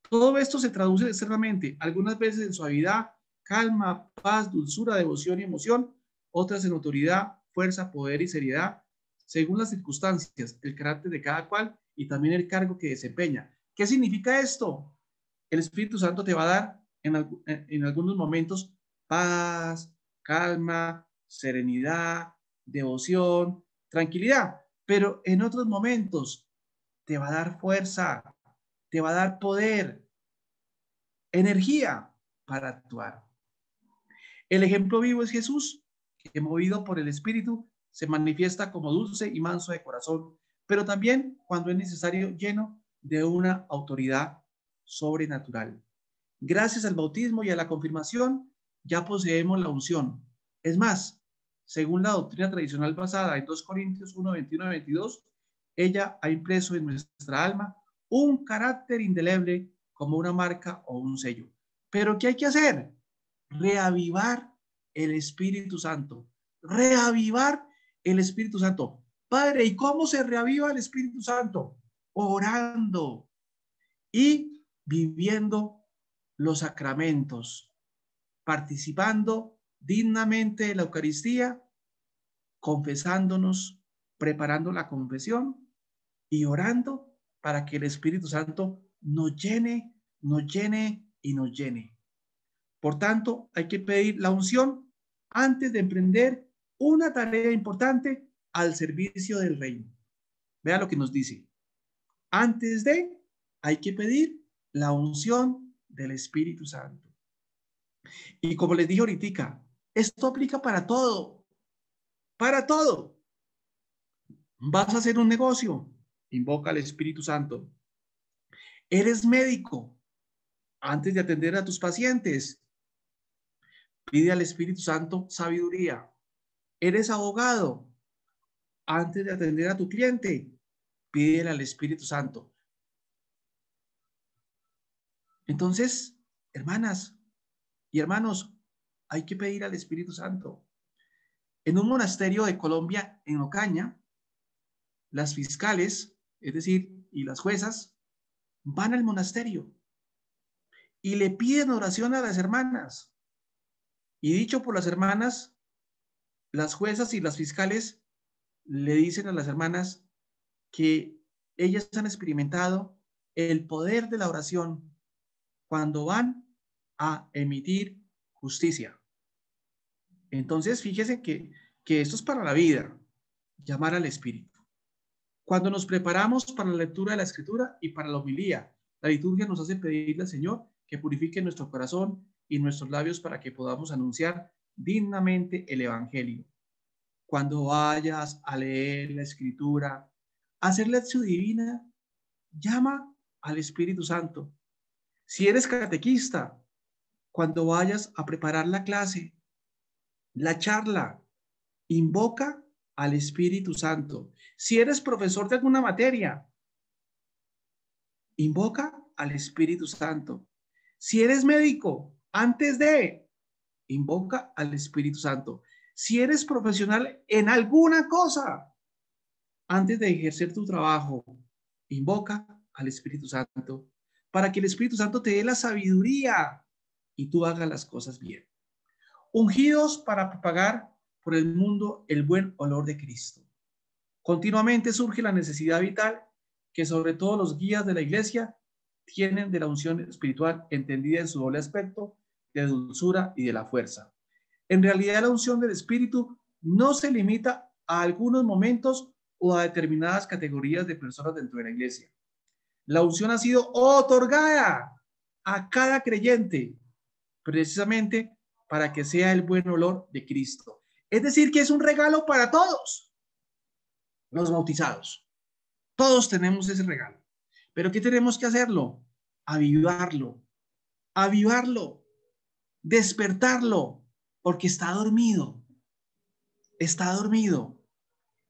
Todo esto se traduce externamente, algunas veces en suavidad, calma, paz, dulzura, devoción y emoción, otras en autoridad, fuerza, poder y seriedad, según las circunstancias, el carácter de cada cual y también el cargo que desempeña. ¿Qué significa esto? El Espíritu Santo te va a dar en algunos momentos paz, calma, serenidad, devoción, tranquilidad, pero en otros momentos te va a dar fuerza, te va a dar poder, energía para actuar. El ejemplo vivo es Jesús, que movido por el Espíritu se manifiesta como dulce y manso de corazón, pero también, cuando es necesario, lleno de una autoridad sobrenatural. Gracias al bautismo y a la confirmación, ya poseemos la unción. Es más, según la doctrina tradicional basada en 2 Corintios 1, 21 y 22, ella ha impreso en nuestra alma un carácter indeleble como una marca o un sello. Pero ¿qué hay que hacer? Reavivar el Espíritu Santo. Reavivar el Espíritu Santo. Padre, ¿y cómo se reaviva el Espíritu Santo? Orando y viviendo los sacramentos, participando dignamente de la Eucaristía, confesándonos, preparando la confesión y orando para que el Espíritu Santo nos llene, nos llene y nos llene. Por tanto, hay que pedir la unción antes de emprender una tarea importante al servicio del reino. Vea lo que nos dice. Antes de, hay que pedir la unción del Espíritu Santo. Y como les dije ahorita, esto aplica para todo. Para todo. Vas a hacer un negocio, invoca al Espíritu Santo. Eres médico, antes de atender a tus pacientes, pide al Espíritu Santo sabiduría. Eres abogado, antes de atender a tu cliente, pídele al Espíritu Santo. Entonces, hermanas y hermanos, hay que pedir al Espíritu Santo. En un monasterio de Colombia, en Ocaña, las fiscales, es decir, y las juezas, van al monasterio y le piden oración a las hermanas. Y dicho por las hermanas, las juezas y las fiscales le dicen a las hermanas: que ellas han experimentado el poder de la oración cuando van a emitir justicia. Entonces, fíjese que esto es para la vida, llamar al Espíritu. Cuando nos preparamos para la lectura de la Escritura y para la homilía, la liturgia nos hace pedirle al Señor que purifique nuestro corazón y nuestros labios para que podamos anunciar dignamente el Evangelio. Cuando vayas a leer la Escritura, a hacer lección divina, llama al Espíritu Santo. Si eres catequista, cuando vayas a preparar la clase, la charla, invoca al Espíritu Santo. Si eres profesor de alguna materia, invoca al Espíritu Santo. Si eres médico, antes de, invoca al Espíritu Santo. Si eres profesional en alguna cosa, antes de ejercer tu trabajo, invoca al Espíritu Santo para que el Espíritu Santo te dé la sabiduría y tú hagas las cosas bien. Ungidos para propagar por el mundo el buen olor de Cristo. Continuamente surge la necesidad vital que sobre todo los guías de la iglesia tienen de la unción espiritual entendida en su doble aspecto de dulzura y de la fuerza. En realidad la unción del Espíritu no se limita a algunos momentos o a determinadas categorías de personas dentro de la iglesia. La unción ha sido otorgada a cada creyente precisamente para que sea el buen olor de Cristo. Es decir, que es un regalo para todos los bautizados. Todos tenemos ese regalo. Pero ¿qué tenemos que hacerlo? Avivarlo, avivarlo, despertarlo, porque está dormido. Está dormido.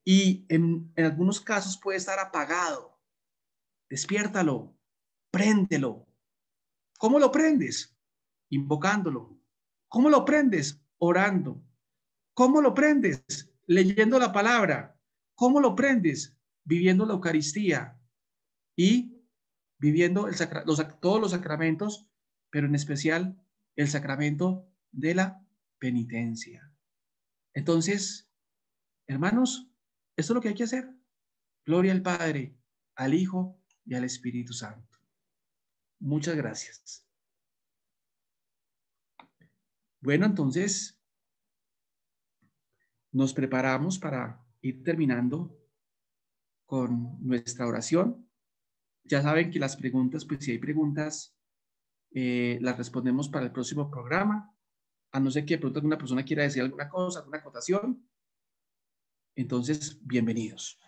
Y en algunos casos puede estar apagado. Despiértalo, préndelo. ¿Cómo lo prendes? Invocándolo. ¿Cómo lo prendes? Orando. ¿Cómo lo prendes? Leyendo la palabra. ¿Cómo lo prendes? Viviendo la Eucaristía y viviendo todos los sacramentos, pero en especial el sacramento de la penitencia. Entonces, hermanos, esto es lo que hay que hacer. Gloria al Padre, al Hijo y al Espíritu Santo. Muchas gracias. Bueno, entonces nos preparamos para ir terminando con nuestra oración. Ya saben que las preguntas, pues si hay preguntas, las respondemos para el próximo programa. A no ser que de pronto alguna persona quiera decir alguna cosa, alguna acotación. Entonces, bienvenidos.